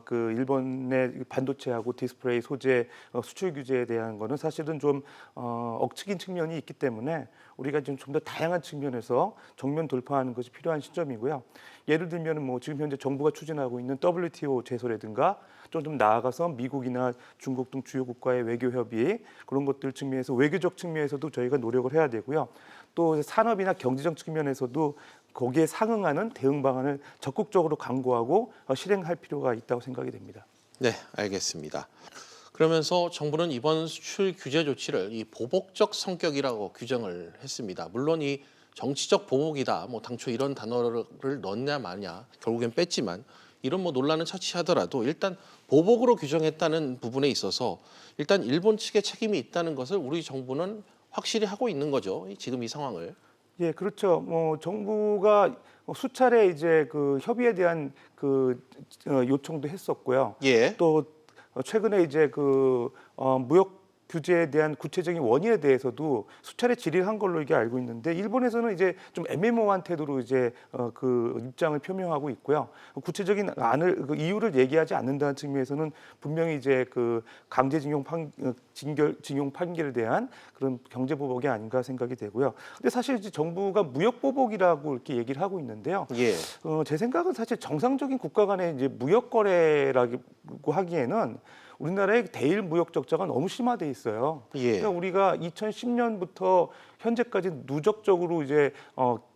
Speaker 17: 그 일본의 반도체하고 디스플레이 소재 수출 규제에 대한 거는 사실은 좀 억측인 측면이 있기 때문에 우리가 좀 더 다양한 측면에서 정면 돌파하는 것이 필요한 시점이고요. 예를 들면 뭐 지금 현재 정부가 추진하고 있는 WTO 제소라든가 좀 나아가서 미국이나 중국 등 주요 국가의 외교 협의 그런 것들 측면에서 외교적 측면에서도 저희가 노력을 해야 되고요. 또 산업이나 경제적 측면에서도 거기에 상응하는 대응 방안을 적극적으로 강구하고 실행할 필요가 있다고 생각이 됩니다.
Speaker 1: 네, 알겠습니다. 그러면서 정부는 이번 수출 규제 조치를 이 보복적 성격이라고 규정을 했습니다. 물론 이 정치적 보복이다, 뭐 당초 이런 단어를 넣냐 마냐 결국엔 뺐지만 이런 뭐 논란은 차치하더라도 일단 보복으로 규정했다는 부분에 있어서 일단 일본 측의 책임이 있다는 것을 우리 정부는 확실히 하고 있는 거죠. 지금 이 상황을.
Speaker 17: 예, 그렇죠. 뭐 정부가 수차례 이제 그 협의에 대한 그 요청도 했었고요.
Speaker 1: 예.
Speaker 17: 또 최근에 이제 그 무역 규제에 대한 구체적인 원인에 대해서도 수차례 질의를 한 걸로 이게 알고 있는데 일본에서는 이제 좀 애매모호한 태도로 이제 그 입장을 표명하고 있고요. 구체적인 그 이유를 얘기하지 않는다는 측면에서는 분명히 이제 그 강제징용 판결에 대한 그런 경제보복이 아닌가 생각이 되고요. 근데 사실 이제 정부가 무역보복이라고 이렇게 얘기를 하고 있는데요.
Speaker 1: 예.
Speaker 17: 제 생각은 사실 정상적인 국가 간의 이제 무역 거래라기 하기에는 우리나라의 대일 무역 적자가 너무 심화돼 있어요.
Speaker 1: 예.
Speaker 17: 그러니까 우리가 2010년부터 현재까지 누적적으로 이제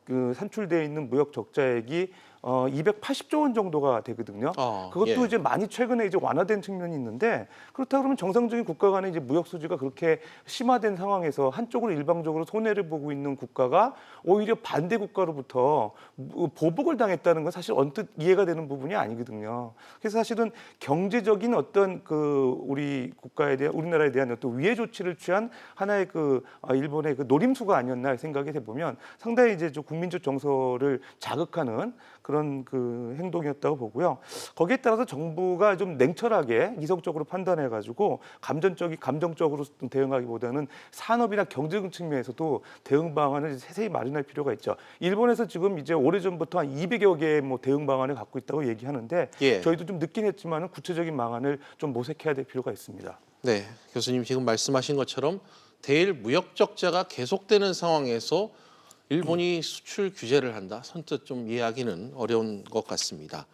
Speaker 17: 그 산출되어 있는 무역 적자액이 280조 원 정도가 되거든요. 그것도
Speaker 1: 예.
Speaker 17: 이제 많이 최근에 이제 완화된 측면이 있는데, 그렇다 그러면 정상적인 국가 간의 이제 무역 수지가 그렇게 심화된 상황에서 한쪽으로 일방적으로 손해를 보고 있는 국가가 오히려 반대 국가로부터 보복을 당했다는 건 사실 언뜻 이해가 되는 부분이 아니거든요. 그래서 사실은 경제적인 어떤 그 우리 국가에 대한, 우리나라에 대한 어떤 위해 조치를 취한 하나의 그 일본의 그 노림수가 아니었나 생각이 해보면 상당히 이제 좀 국민적 정서를 자극하는 그런 그 행동이었다고 보고요. 거기에 따라서 정부가 좀 냉철하게 이성적으로 판단해가지고 감정적으로 대응하기보다는 산업이나 경제적 측면에서도 대응 방안을 세세히 마련할 필요가 있죠. 일본에서 지금 이제 오래전부터 한 200여 개의 뭐 대응 방안을 갖고 있다고 얘기하는데
Speaker 1: 예.
Speaker 17: 저희도 좀 늦긴 했지만 구체적인 방안을 좀 모색해야 될 필요가 있습니다.
Speaker 1: 네, 교수님 지금 말씀하신 것처럼 대일 무역 적자가 계속되는 상황에서 일본이 수출 규제를 한다. 선뜻 좀 이해하기는 어려운 것 같습니다.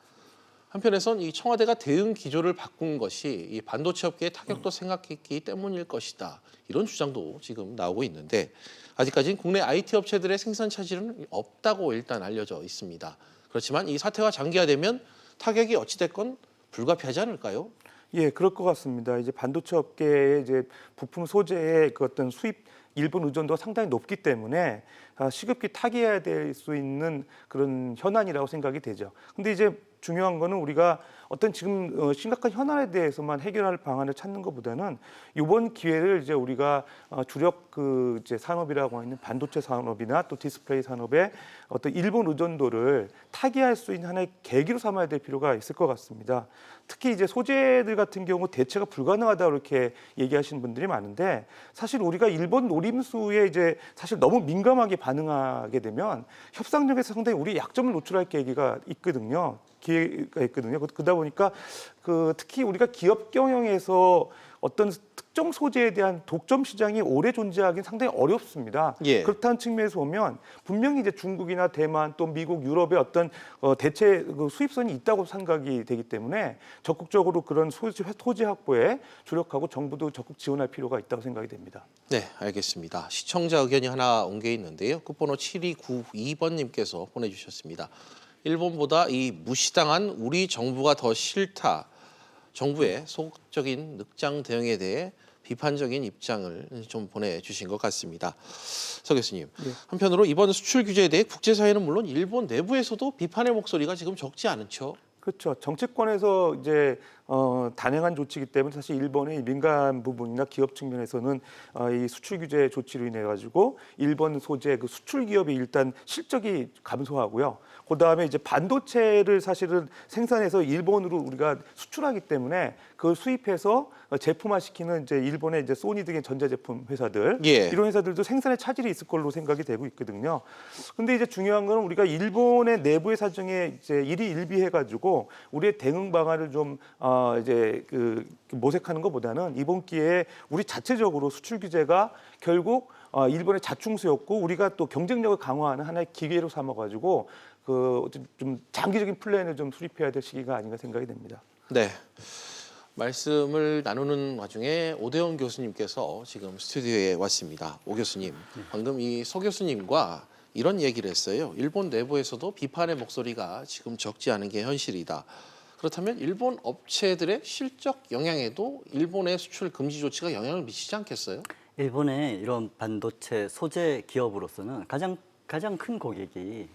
Speaker 1: 한편에선 이 청와대가 대응 기조를 바꾼 것이 이 반도체 업계의 타격도 생각했기 때문일 것이다. 이런 주장도 지금 나오고 있는데 아직까지는 국내 IT 업체들의 생산 차질은 없다고 일단 알려져 있습니다. 그렇지만 이 사태가 장기화되면 타격이 어찌됐건 불가피하지 않을까요?
Speaker 17: 예, 그럴 것 같습니다. 이제 반도체 업계의 이제 부품 소재의 그 어떤 수입 일본 의존도가 상당히 높기 때문에 시급히 타개해야 될 수 있는 그런 현안이라고 생각이 되죠. 근데 이제 중요한 거는 우리가 어떤 지금 심각한 현안에 대해서만 해결할 방안을 찾는 것보다는 이번 기회를 이제 우리가 주력 그 이제 산업이라고 하는 반도체 산업이나 또 디스플레이 산업의 어떤 일본 의존도를 타개할 수 있는 하나의 계기로 삼아야 될 필요가 있을 것 같습니다. 특히 이제 소재들 같은 경우 대체가 불가능하다 이렇게 얘기하시는 분들이 많은데 사실 우리가 일본 노림수에 이제 사실 너무 민감하게 반응하게 되면 협상력에서 상당히 우리 약점을 노출할 계기가 있거든요. 기회가 있거든요. 그러다 보니까 그 특히 우리가 기업 경영에서 어떤 특정 소재에 대한 독점 시장이 오래 존재하기는 상당히 어렵습니다.
Speaker 1: 예.
Speaker 17: 그렇다는 측면에서 보면 분명히 이제 중국이나 대만 또 미국, 유럽의 어떤 대체 그 수입선이 있다고 생각이 되기 때문에 적극적으로 그런 소재 확보에 주력하고 정부도 적극 지원할 필요가 있다고 생각이 됩니다.
Speaker 1: 네, 알겠습니다. 시청자 의견이 하나 온 게 있는데요. 끝번호 7292번님께서 보내주셨습니다. 일본보다 이 무시당한 우리 정부가 더 싫다. 정부의 소극적인 늑장 대응에 대해 비판적인 입장을 좀 보내주신 것 같습니다. 서 교수님,
Speaker 17: 네.
Speaker 1: 한편으로 이번 수출 규제에 대해 국제사회는 물론 일본 내부에서도 비판의 목소리가 지금 적지 않죠.
Speaker 17: 그렇죠. 정치권에서 이제 단행한 조치이기 때문에 사실 일본의 민간 부분이나 기업 측면에서는 이 수출 규제 조치로 인해 가지고 일본 소재 그 수출 기업이 일단 실적이 감소하고요. 그다음에 이제 반도체를 사실은 생산해서 일본으로 우리가 수출하기 때문에 그걸 수입해서 제품화시키는 이제 일본의 이제 소니 등의 전자제품 회사들
Speaker 1: 예.
Speaker 17: 이런 회사들도 생산에 차질이 있을 걸로 생각이 되고 있거든요. 근데 이제 중요한 건 우리가 일본의 내부의 사정에 이제 일희일비해 가지고 우리의 대응 방안을 좀 이제 그 모색하는 것보다는 이번 기회에 우리 자체적으로 수출 규제가 결국 일본의 자충수였고 우리가 또 경쟁력을 강화하는 하나의 기회로 삼아가지고 그 좀 장기적인 플랜을 좀 수립해야 될 시기가 아닌가 생각이 됩니다.
Speaker 1: 네. 말씀을 나누는 와중에 오대원 교수님께서 지금 스튜디오에 왔습니다. 오 교수님, 방금 이 서 교수님과 이런 얘기를 했어요. 일본 내부에서도 비판의 목소리가 지금 적지 않은 게 현실이다. 그렇다면 일본 업체들의 실적 영향에도 일본의 수출 금지 조치가 영향을 미치지 않겠어요?
Speaker 18: 일본의 이런 반도체 소재 기업으로서는 가장 큰 고객이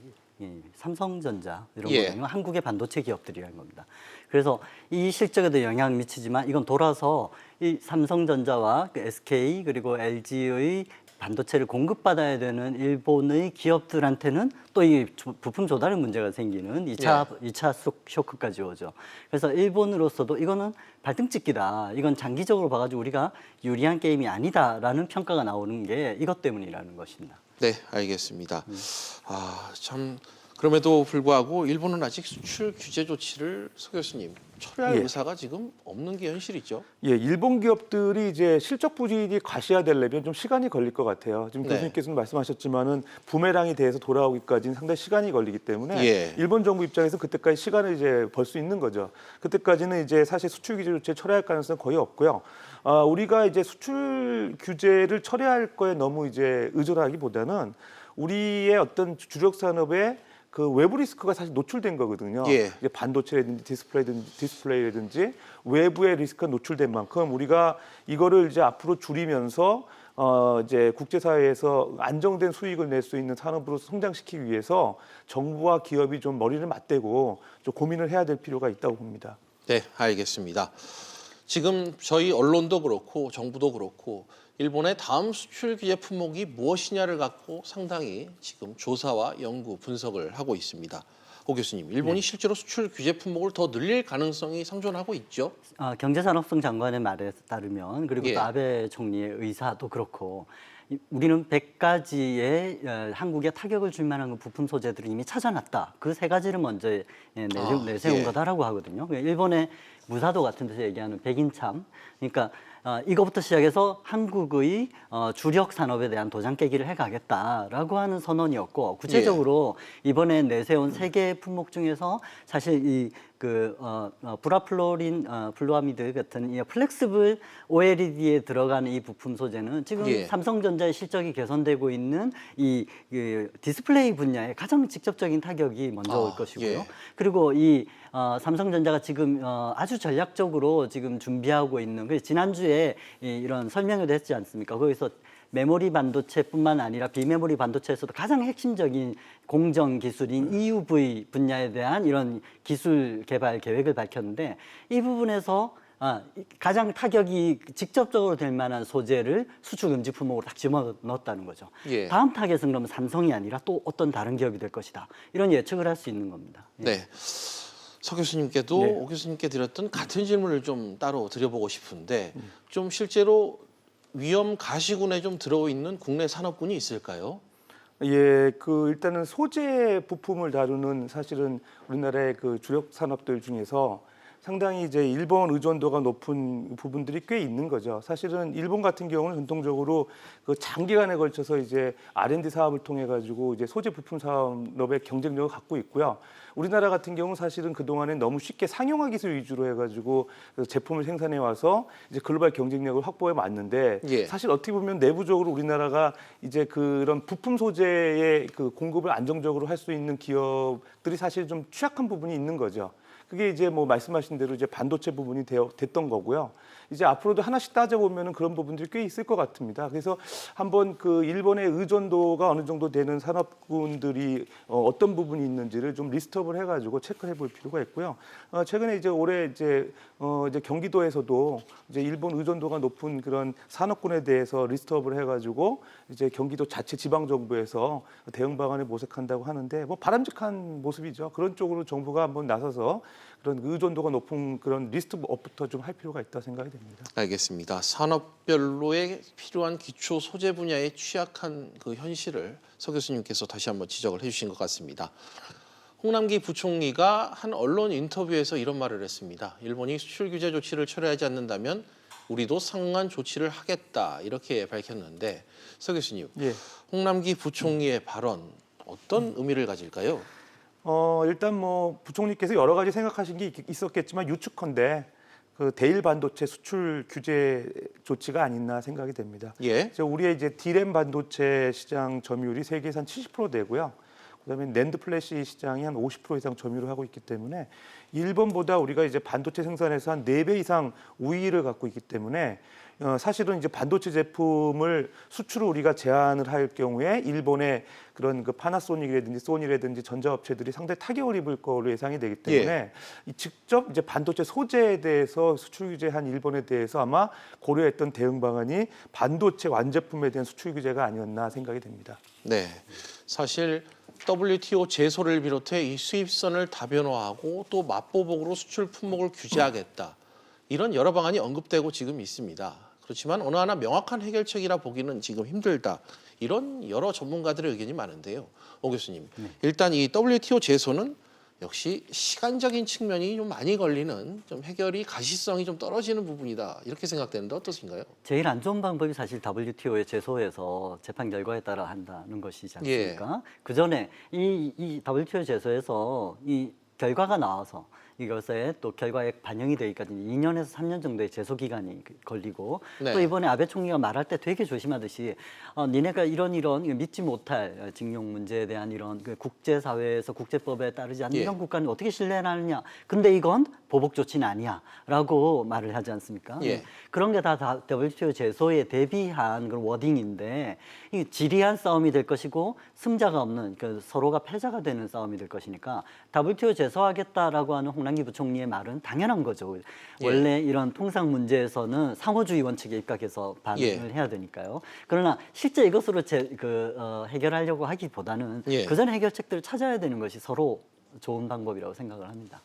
Speaker 18: 삼성전자 이런
Speaker 1: 예.
Speaker 18: 거는 한국의 반도체 기업들이라는 겁니다. 그래서 이 실적에도 영향을 미치지만 이건 돌아서 이 삼성전자와 SK 그리고 LG의 반도체를 공급받아야 되는 일본의 기업들한테는 또 이 부품 조달의 문제가 생기는 2차 쇼크까지 오죠. 그래서 일본으로서도 이거는 발등찍기다. 이건 장기적으로 봐가지고 우리가 유리한 게임이 아니다라는 평가가 나오는 게 이것 때문이라는 것입니다.
Speaker 1: 네, 알겠습니다. 참 그럼에도 불구하고 일본은 아직 수출 규제 조치를 서 교수님 철회할
Speaker 17: 예.
Speaker 1: 의사가 지금 없는 게 현실이죠.
Speaker 17: 예, 일본 기업들이 이제 실적 부진이 가시화되려면 좀 시간이 걸릴 것 같아요. 지금
Speaker 1: 네.
Speaker 17: 교수님께서는 말씀하셨지만은 부메랑이 돼서 돌아오기까지는 상당히 시간이 걸리기 때문에
Speaker 1: 예.
Speaker 17: 일본 정부 입장에서 그때까지 시간을 이제 벌 수 있는 거죠. 그때까지는 이제 사실 수출 규제 조치 철회할 가능성은 거의 없고요. 우리가 이제 수출 규제를 철회할 거에 너무 이제 의존하기보다는 우리의 어떤 주력 산업의 그 외부 리스크가 사실 노출된 거거든요.
Speaker 1: 예.
Speaker 17: 이제 반도체라든지 디스플레이라든지 외부의 리스크가 노출된 만큼 우리가 이거를 이제 앞으로 줄이면서 이제 국제사회에서 안정된 수익을 낼 수 있는 산업으로 성장시키기 위해서 정부와 기업이 좀 머리를 맞대고 좀 고민을 해야 될 필요가 있다고 봅니다.
Speaker 1: 네, 알겠습니다. 지금 저희 언론도 그렇고 정부도 그렇고 일본의 다음 수출 규제 품목이 무엇이냐를 갖고 상당히 지금 조사와 연구, 분석을 하고 있습니다. 오 교수님, 일본이 실제로 수출 규제 품목을 더 늘릴 가능성이 상존하고 있죠?
Speaker 18: 경제산업성 장관의 말에 따르면 그리고
Speaker 1: 예.
Speaker 18: 또 아베 총리의 의사도 그렇고 우리는 100가지의 한국에 타격을 줄 만한 부품 소재들을 이미 찾아놨다. 그 3가지를 먼저 내세운
Speaker 1: 예.
Speaker 18: 거다라고 하거든요. 일본의 무사도 같은 데서 얘기하는 백인참. 그러니까 이거부터 시작해서 한국의 주력 산업에 대한 도장 깨기를 해가겠다라고 하는 선언이었고 구체적으로 이번에 내세운 3개 품목 중에서 사실 브라플로린 플루아미드 같은 이 플렉스블 OLED에 들어가는 이 부품 소재는 지금
Speaker 1: 예.
Speaker 18: 삼성전자의 실적이 개선되고 있는 이 디스플레이 분야에 가장 직접적인 타격이 먼저 올 것이고요.
Speaker 1: 예.
Speaker 18: 그리고 이 삼성전자가 지금 아주 전략적으로 지금 준비하고 있는 지난주에 이런 설명을 했지 않습니까? 거기서 메모리 반도체뿐만 아니라 비메모리 반도체에서도 가장 핵심적인 공정 기술인 EUV 분야에 대한 이런 기술 개발 계획을 밝혔는데 이 부분에서 가장 타격이 직접적으로 될 만한 소재를 수출 금지 품목으로 딱 집어넣었다는 거죠.
Speaker 1: 예.
Speaker 18: 다음 타겟은 그러면 삼성이 아니라 또 어떤 다른 기업이 될 것이다. 이런 예측을 할 수 있는 겁니다.
Speaker 1: 네. 서 교수님께도
Speaker 18: 네.
Speaker 1: 오 교수님께 드렸던 같은 질문을 좀 따로 드려보고 싶은데 좀 실제로 위험 가시군에 좀 들어있는 국내 산업군이 있을까요?
Speaker 17: 예, 일단은 소재 부품을 다루는 사실은 우리나라의 그 주력 산업들 중에서 상당히 이제 일본 의존도가 높은 부분들이 꽤 있는 거죠. 사실은 일본 같은 경우는 전통적으로 그 장기간에 걸쳐서 이제 R&D 사업을 통해 가지고 이제 소재 부품 산업의 경쟁력을 갖고 있고요. 우리나라 같은 경우는 사실은 그동안에 너무 쉽게 상용화 기술 위주로 해가지고 제품을 생산해 와서 이제 글로벌 경쟁력을 확보해 왔는데
Speaker 1: 예.
Speaker 17: 사실 어떻게 보면 내부적으로 우리나라가 이제 그런 부품 소재의 그 공급을 안정적으로 할 수 있는 기업들이 사실 좀 취약한 부분이 있는 거죠. 그게 이제 뭐 말씀하신 대로 이제 반도체 부분이 됐던 거고요. 이제 앞으로도 하나씩 따져보면은 그런 부분들이 꽤 있을 것 같습니다. 그래서 한번 그 일본의 의존도가 어느 정도 되는 산업군들이 어떤 부분이 있는지를 좀 리스트업을 해가지고 체크해 볼 필요가 있고요. 최근에 이제 올해 이제 경기도에서도 이제 일본 의존도가 높은 그런 산업군에 대해서 리스트업을 해가지고 이제 경기도 자체 지방 정부에서 대응 방안을 모색한다고 하는데 뭐 바람직한 모습이죠. 그런 쪽으로 정부가 한번 나서서 그런 의존도가 높은 그런 리스트업부터 좀 할 필요가 있다 생각이 됩니다.
Speaker 1: 알겠습니다. 산업별로의 필요한 기초 소재 분야에 취약한 그 현실을 서 교수님께서 다시 한번 지적을 해주신 것 같습니다. 홍남기 부총리가 한 언론 인터뷰에서 이런 말을 했습니다. 일본이 수출 규제 조치를 철회하지 않는다면 우리도 상응한 조치를 하겠다 이렇게 밝혔는데 서 교수님,
Speaker 17: 예.
Speaker 1: 홍남기 부총리의 발언 어떤 의미를 가질까요?
Speaker 17: 일단 뭐 부총리께서 여러 가지 생각하신 게 있었겠지만 유축컨대 그 대일 반도체 수출 규제 조치가 아니나 생각이 됩니다.
Speaker 1: 예.
Speaker 17: 우리의 이제 D램 반도체 시장 점유율이 세계에서 한 70% 되고요. 그다음에 낸드 플래시 시장이 한 50% 이상 점유를 하고 있기 때문에 일본보다 우리가 이제 반도체 생산에서 한 4배 이상 우위를 갖고 있기 때문에 사실은 이제 반도체 제품을 수출을 우리가 제한을 할 경우에 일본의 그런 그 파나소닉이라든지 소니라든지 전자업체들이 상당히 타격을 입을 거로 예상이 되기 때문에 직접 이제 반도체 소재에 대해서 수출 규제한 일본에 대해서 아마 고려했던 대응 방안이 반도체 완제품에 대한 수출 규제가 아니었나 생각이 됩니다.
Speaker 1: 네, 사실 WTO 제소를 비롯해 이 수입선을 다변화하고 또 맛보복으로 수출 품목을 규제하겠다. 이런 여러 방안이 언급되고 지금 있습니다. 그렇지만 어느 하나 명확한 해결책이라 보기는 지금 힘들다. 이런 여러 전문가들의 의견이 많은데요. 오 교수님, 일단 이 WTO 제소는 역시 시간적인 측면이 좀 많이 걸리는 좀 해결이 가시성이 좀 떨어지는 부분이다. 이렇게 생각되는데 어떠신가요?
Speaker 18: 제일 안 좋은 방법이 사실 WTO에 제소해서 재판 결과에 따라 한다는 것이지 않습니까? 그 전에 이 WTO 제소에서 이 결과가 나와서 이것에 또 결과에 반영이 되기까지 2년에서 3년 정도의 제소 기간이 걸리고 또 이번에 아베 총리가 말할 때 되게 조심하듯이 니네가 이런 믿지 못할 징용 문제에 대한 이런 그 국제사회에서 국제법에 따르지 않는 이런 국가는 어떻게 신뢰하느냐. 근데 이건 보복 조치는 아니야라고 말을 하지 않습니까? 그런 게 다 WTO 제소에 대비한 그런 워딩인데 이 지리한 싸움이 될 것이고 승자가 없는 서로가 패자가 되는 싸움이 될 것이니까 WTO 제소하겠다라고 하는 홍남기 부총리의 말은 당연한 거죠. 원래 이런 통상 문제에서는 상호주의 원칙에 입각해서 반응을 해야 되니까요. 그러나 실제 이것으로 해결하려고 하기보다는 그 전에 해결책들을 찾아야 되는 것이 서로 좋은 방법이라고 생각을 합니다.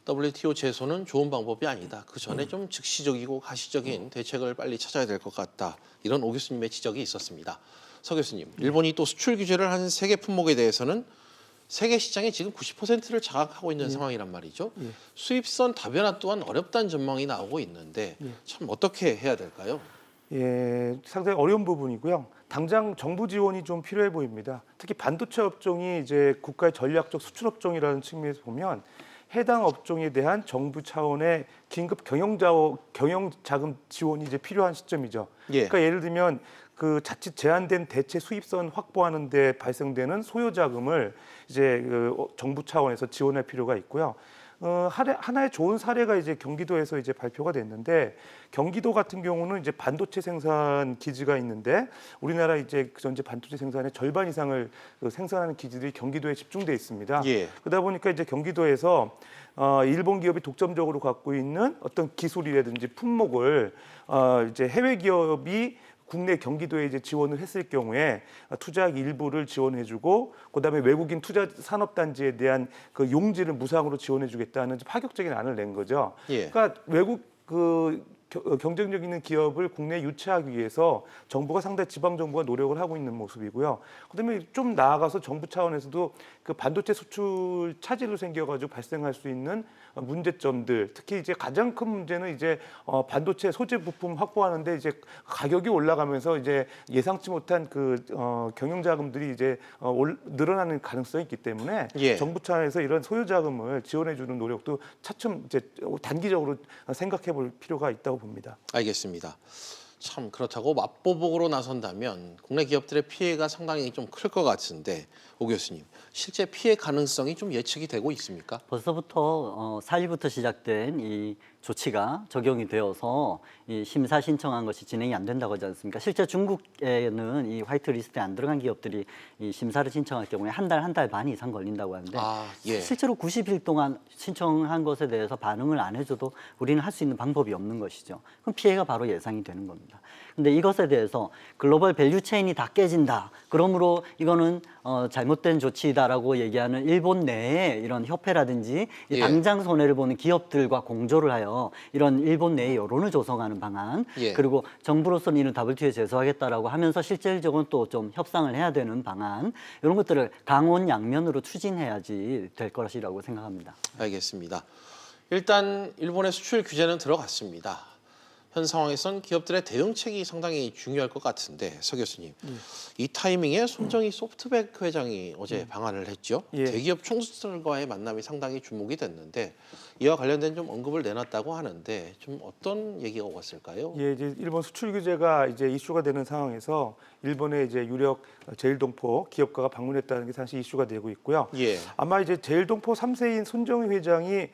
Speaker 1: WTO 제소는 좋은 방법이 아니다. 그 전에 좀 즉시적이고 가시적인 대책을 빨리 찾아야 될 것 같다. 이런 오 교수님의 지적이 있었습니다. 서 교수님, 일본이 또 수출 규제를 한 세계 품목에 대해서는 세계 시장의 지금 90%를 장악하고 있는 상황이란 말이죠. 수입선 다변화 또한 어렵다는 전망이 나오고 있는데 참 어떻게 해야 될까요?
Speaker 17: 상당히 어려운 부분이고요. 당장 정부 지원이 좀 필요해 보입니다. 특히 반도체 업종이 이제 국가의 전략적 수출 업종이라는 측면에서 보면 해당 업종에 대한 정부 차원의 긴급 경영 자금 지원이 이제 필요한 시점이죠. 그러니까 예를 들면 그 자칫 제한된 대체 수입선 확보하는 데 발생되는 소요 자금을 이제 정부 차원에서 지원할 필요가 있고요. 하나의 좋은 사례가 이제 경기도에서 이제 발표가 됐는데 경기도 같은 경우는 이제 반도체 생산 기지가 있는데 우리나라 이제 전체 반도체 생산의 절반 이상을 생산하는 기지들이 경기도에 집중돼 있습니다. 그러다 보니까 이제 경기도에서 일본 기업이 독점적으로 갖고 있는 어떤 기술이라든지 품목을 이제 해외 기업이 국내 경기도에 이제 지원을 했을 경우에 투자액 일부를 지원해주고 그다음에 외국인 투자 산업단지에 대한 그 용지를 무상으로 지원해주겠다는 파격적인 안을 낸 거죠. 그러니까 외국 경쟁력 있는 기업을 국내에 유치하기 위해서 정부가 상당히 지방 정부가 노력을 하고 있는 모습이고요. 그다음에 좀 나아가서 정부 차원에서도 그 반도체 수출 차질로 생겨가지고 발생할 수 있는 문제점들, 특히 이제 가장 큰 문제는 이제 반도체 소재 부품 확보하는데 이제 가격이 올라가면서 이제 예상치 못한 그 경영 자금들이 이제 늘어나는 가능성이 있기 때문에 정부 차원에서 이런 소요 자금을 지원해주는 노력도 차츰 이제 단기적으로 생각해볼 필요가 있다고 봅니다.
Speaker 1: 알겠습니다. 참 그렇다고 맞보복으로 나선다면 국내 기업들의 피해가 상당히 좀 클 것 같은데 오 교수님, 실제 피해 가능성이 좀 예측이 되고 있습니까?
Speaker 18: 벌써부터 4일부터 시작된 이 조치가 적용이 되어서 이 심사 신청한 것이 진행이 안 된다고 하지 않습니까? 실제 중국에는 이 화이트 리스트에 안 들어간 기업들이 이 심사를 신청할 경우에 한 달 반 이상 걸린다고 하는데 실제로 90일 동안 신청한 것에 대해서 반응을 안 해줘도 우리는 할 수 있는 방법이 없는 것이죠. 그럼 피해가 바로 예상이 되는 겁니다. 근데 이것에 대해서 글로벌 밸류 체인이 다 깨진다. 그러므로 이거는 잘못된 조치다라고 얘기하는 일본 내에 이런 협회라든지 당장 손해를 보는 기업들과 공조를 하여 이런 일본 내에 여론을 조성하는 방안, 그리고 정부로서는 이를 WTO에 제소하겠다라고 하면서 실질적으로 또 좀 협상을 해야 되는 방안, 이런 것들을 강원 양면으로 추진해야지 될 것이라고 생각합니다.
Speaker 1: 알겠습니다. 일단 일본의 수출 규제는 들어갔습니다. 현 상황에선 기업들의 대응책이 상당히 중요할 것 같은데 서 교수님, 이 타이밍에 손정희 소프트뱅크 회장이 어제 방한을 했죠. 대기업 총수들과의 만남이 상당히 주목이 됐는데 이와 관련된 좀 언급을 내놨다고 하는데 좀 어떤 얘기가 왔을까요?
Speaker 17: 이제 일본 수출 규제가 이제 이슈가 되는 상황에서 일본의 이제 유력 제일동포 기업가가 방문했다는 게 사실 이슈가 되고 있고요. 아마 이제 제일동포 3세인 손정희 회장이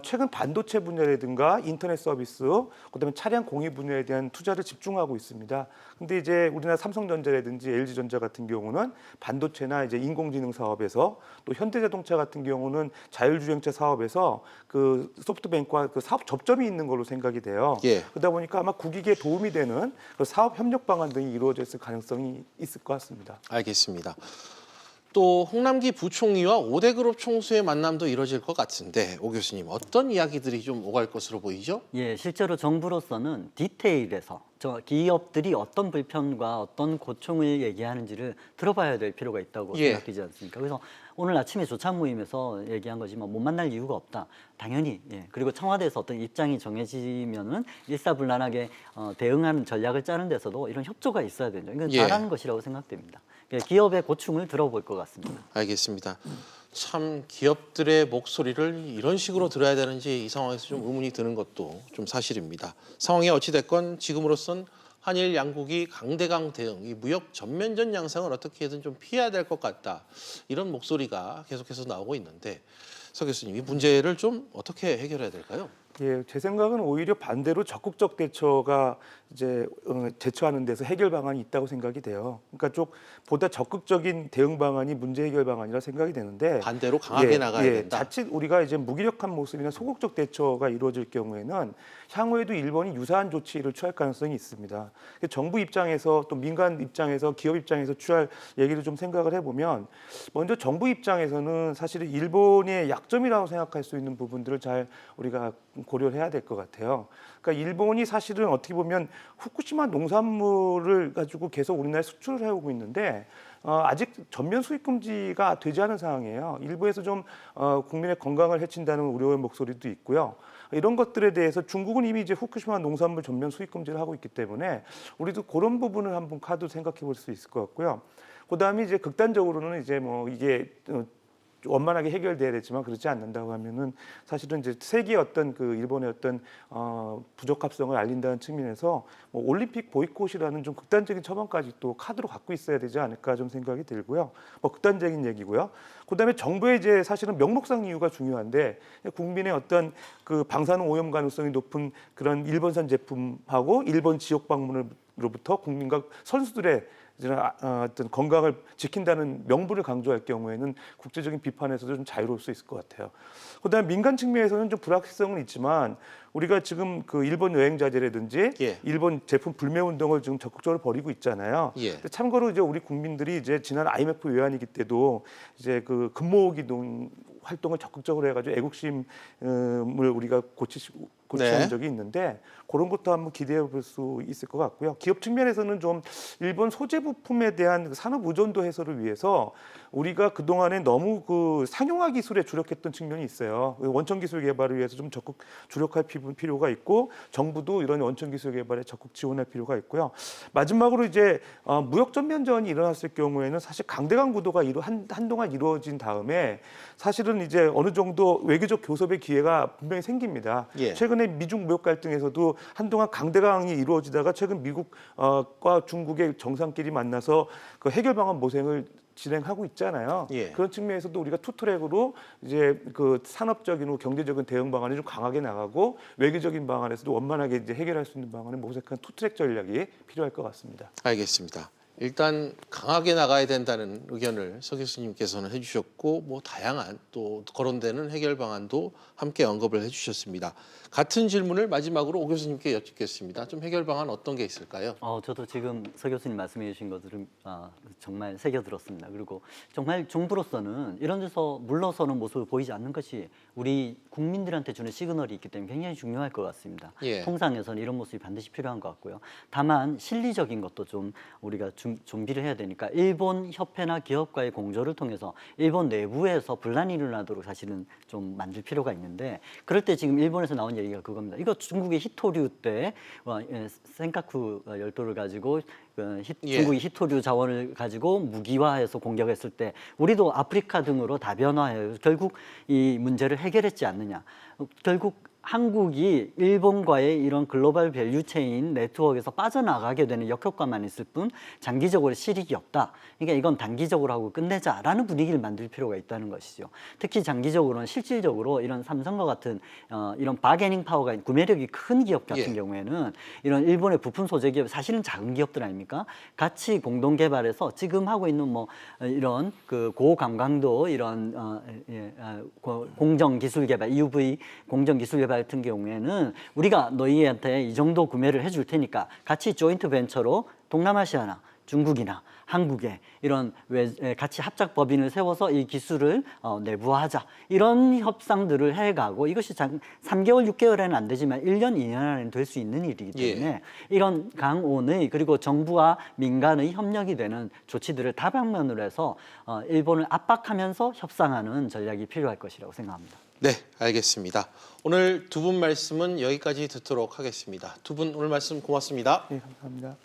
Speaker 17: 최근 반도체 분야라든가 인터넷 서비스, 그다음에 차량 공유 분야에 대한 투자를 집중하고 있습니다. 근데 이제 우리나라 삼성전자라든지 LG전자 같은 경우는 반도체나 이제 인공지능 사업에서, 또 현대자동차 같은 경우는 자율주행차 사업에서 그 소프트뱅크와 그 사업 접점이 있는 걸로 생각이 돼요. 그러다 보니까 아마 국익에 도움이 되는 그 사업 협력 방안 등이 이루어졌을 가능성이 있을 것 같습니다.
Speaker 1: 알겠습니다. 또 홍남기 부총리와 5대 그룹 총수의 만남도 이뤄질 것 같은데 오 교수님 어떤 이야기들이 좀 오갈 것으로 보이죠?
Speaker 18: 예, 실제로 정부로서는 디테일에서 기업들이 어떤 불편과 어떤 고충을 얘기하는지를 들어봐야 될 필요가 있다고 생각되지 않습니까? 그래서 오늘 아침에 조찬 모임에서 얘기한 거지만 못 만날 이유가 없다. 당연히 그리고 청와대에서 어떤 입장이 정해지면은 일사불란하게 대응하는 전략을 짜는 데서도 이런 협조가 있어야 된다. 이건 잘하는 것이라고 생각됩니다. 기업의 고충을 들어볼 것 같습니다.
Speaker 1: 알겠습니다. 참 기업들의 목소리를 이런 식으로 들어야 되는지 이 상황에서 좀 의문이 드는 것도 좀 사실입니다. 상황이 어찌 됐건 지금으로선 한일 양국이 강대강 대응, 이 무역 전면전 양상을 어떻게든 좀 피해야 될 것 같다. 이런 목소리가 계속해서 나오고 있는데 서 교수님, 이 문제를 좀 어떻게 해결해야 될까요?
Speaker 17: 예, 제 생각은 오히려 반대로 적극적 대처가 이제 대처하는 데서 해결 방안이 있다고 생각이 돼요. 그러니까 좀 보다 적극적인 대응 방안이 문제 해결 방안이라 생각이 되는데
Speaker 1: 반대로 강하게 나가야 된다.
Speaker 17: 자칫 우리가 이제 무기력한 모습이나 소극적 대처가 이루어질 경우에는 향후에도 일본이 유사한 조치를 취할 가능성이 있습니다. 정부 입장에서 또 민간 입장에서 기업 입장에서 취할 얘기를 좀 생각을 해보면 먼저 정부 입장에서는 사실은 일본의 약점이라고 생각할 수 있는 부분들을 잘 우리가 고려를 해야 될 것 같아요. 그러니까 일본이 사실은 어떻게 보면 후쿠시마 농산물을 가지고 계속 우리나라에 수출을 해오고 있는데 아직 전면 수입 금지가 되지 않은 상황이에요. 일부에서 좀 국민의 건강을 해친다는 우려의 목소리도 있고요. 이런 것들에 대해서 중국은 이미 이제 후쿠시마 농산물 전면 수입 금지를 하고 있기 때문에 우리도 그런 부분을 한번 카드 생각해 볼 수 있을 것 같고요. 그다음에 이제 극단적으로는 이제 뭐 이게 원만하게 해결돼야 되지만 그렇지 않는다고 하면은 사실은 이제 세계 어떤 그 일본의 어떤 부적합성을 알린다는 측면에서 뭐 올림픽 보이콧이라는 좀 극단적인 처방까지 또 카드로 갖고 있어야 되지 않을까 좀 생각이 들고요. 뭐 극단적인 얘기고요. 그다음에 정부의 이제 사실은 명목상 이유가 중요한데 국민의 어떤 그 방사능 오염 가능성이 높은 그런 일본산 제품하고 일본 지역 방문으로부터 국민과 선수들의 어떤 건강을 지킨다는 명분을 강조할 경우에는 국제적인 비판에서도 좀 자유로울 수 있을 것 같아요. 그다음에 민간 측면에서는 좀 불확실성은 있지만 우리가 지금 그 일본 여행자재라든지 일본 제품 불매 운동을 지금 적극적으로 벌이고 있잖아요. 참고로 이제 우리 국민들이 이제 지난 IMF 외환위기 때도 이제 그 금모으기 활동을 적극적으로 해가지고 애국심을 우리가 고치는 적이 있는데 그런 것도 한번 기대해 볼 수 있을 것 같고요. 기업 측면에서는 좀 일본 소재 부품에 대한 산업 의존도 해소를 위해서 우리가 그동안에 너무 그 상용화 기술에 주력했던 측면이 있어요. 원천 기술 개발을 위해서 좀 적극 주력할 필요가 있고 정부도 이런 원천 기술 개발에 적극 지원할 필요가 있고요. 마지막으로 이제 무역 전면전이 일어났을 경우에는 사실 강대강 구도가 한동안 이루어진 다음에 사실은 이제 어느 정도 외교적 교섭의 기회가 분명히 생깁니다. 최근에 미중 무역 갈등에서도 한동안 강대강이 이루어지다가 최근 미국과 중국의 정상끼리 만나서 그 해결 방안 모색을 진행하고 있잖아요. 그런 측면에서도 우리가 투트랙으로 이제 그 산업적인 경제적인 대응 방안이 좀 강하게 나가고 외교적인 방안에서도 원만하게 이제 해결할 수 있는 방안을 모색한 투트랙 전략이 필요할 것 같습니다.
Speaker 1: 알겠습니다. 일단 강하게 나가야 된다는 의견을 서 교수님께서는 해주셨고 뭐 다양한 또 거론되는 해결 방안도 함께 언급을 해주셨습니다. 같은 질문을 마지막으로 오 교수님께 여쭙겠습니다. 좀 해결 방안 어떤 게 있을까요?
Speaker 18: 저도 지금 서 교수님 말씀해 주신 것들은 정말 새겨들었습니다. 그리고 정말 정부로서는 이런 데서 물러서는 모습을 보이지 않는 것이 우리 국민들한테 주는 시그널이 있기 때문에 굉장히 중요할 것 같습니다. 통상에서는 이런 모습이 반드시 필요한 것 같고요. 다만 실리적인 것도 좀 우리가 준비를 해야 되니까 일본 협회나 기업과의 공조를 통해서 일본 내부에서 분란이 일어나도록 사실은 좀 만들 필요가 있는데 그럴 때 지금 일본에서 나온 얘기가 그겁니다. 이거 중국의 히토류 때 센카쿠 열도를 가지고 중국이 히토류 자원을 가지고 무기화해서 공격했을 때 우리도 아프리카 등으로 다변화해요. 결국 이 문제를 해결했지 않느냐. 결국 한국이 일본과의 이런 글로벌 밸류체인 네트워크에서 빠져나가게 되는 역효과만 있을 뿐 장기적으로 실익이 없다. 그러니까 이건 단기적으로 하고 끝내자라는 분위기를 만들 필요가 있다는 것이죠. 특히 장기적으로는 실질적으로 이런 삼성과 같은 이런 바게닝 파워가 구매력이 큰 기업 같은 경우에는 이런 일본의 부품 소재 기업 사실은 작은 기업들 아닙니까? 같이 공동 개발해서 지금 하고 있는 뭐 이런 그 고감강도 이런 공정 기술 개발 EUV 공정 기술 개발 같은 경우에는 우리가 너희한테 이 정도 구매를 해줄 테니까 같이 조인트 벤처로 동남아시아나 중국이나 한국에 이런 같이 합작 법인을 세워서 이 기술을 내부화하자 이런 협상들을 해가고 이것이 3개월, 6개월에는 안 되지만 1년, 2년 안에는 될 수 있는 일이기 때문에 이런 강온의 그리고 정부와 민간의 협력이 되는 조치들을 다방면으로 해서 일본을 압박하면서 협상하는 전략이 필요할 것이라고 생각합니다.
Speaker 1: 네, 알겠습니다. 오늘 두 분 말씀은 여기까지 듣도록 하겠습니다. 두 분 오늘 말씀 고맙습니다.
Speaker 17: 네, 감사합니다.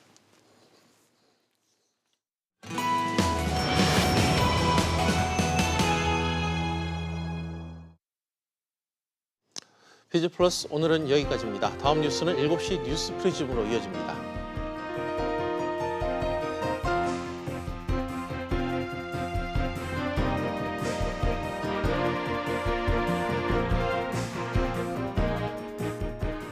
Speaker 1: 퀴즈 플러스 오늘은 여기까지입니다. 다음 뉴스는 7시 뉴스 프리즘으로 이어집니다.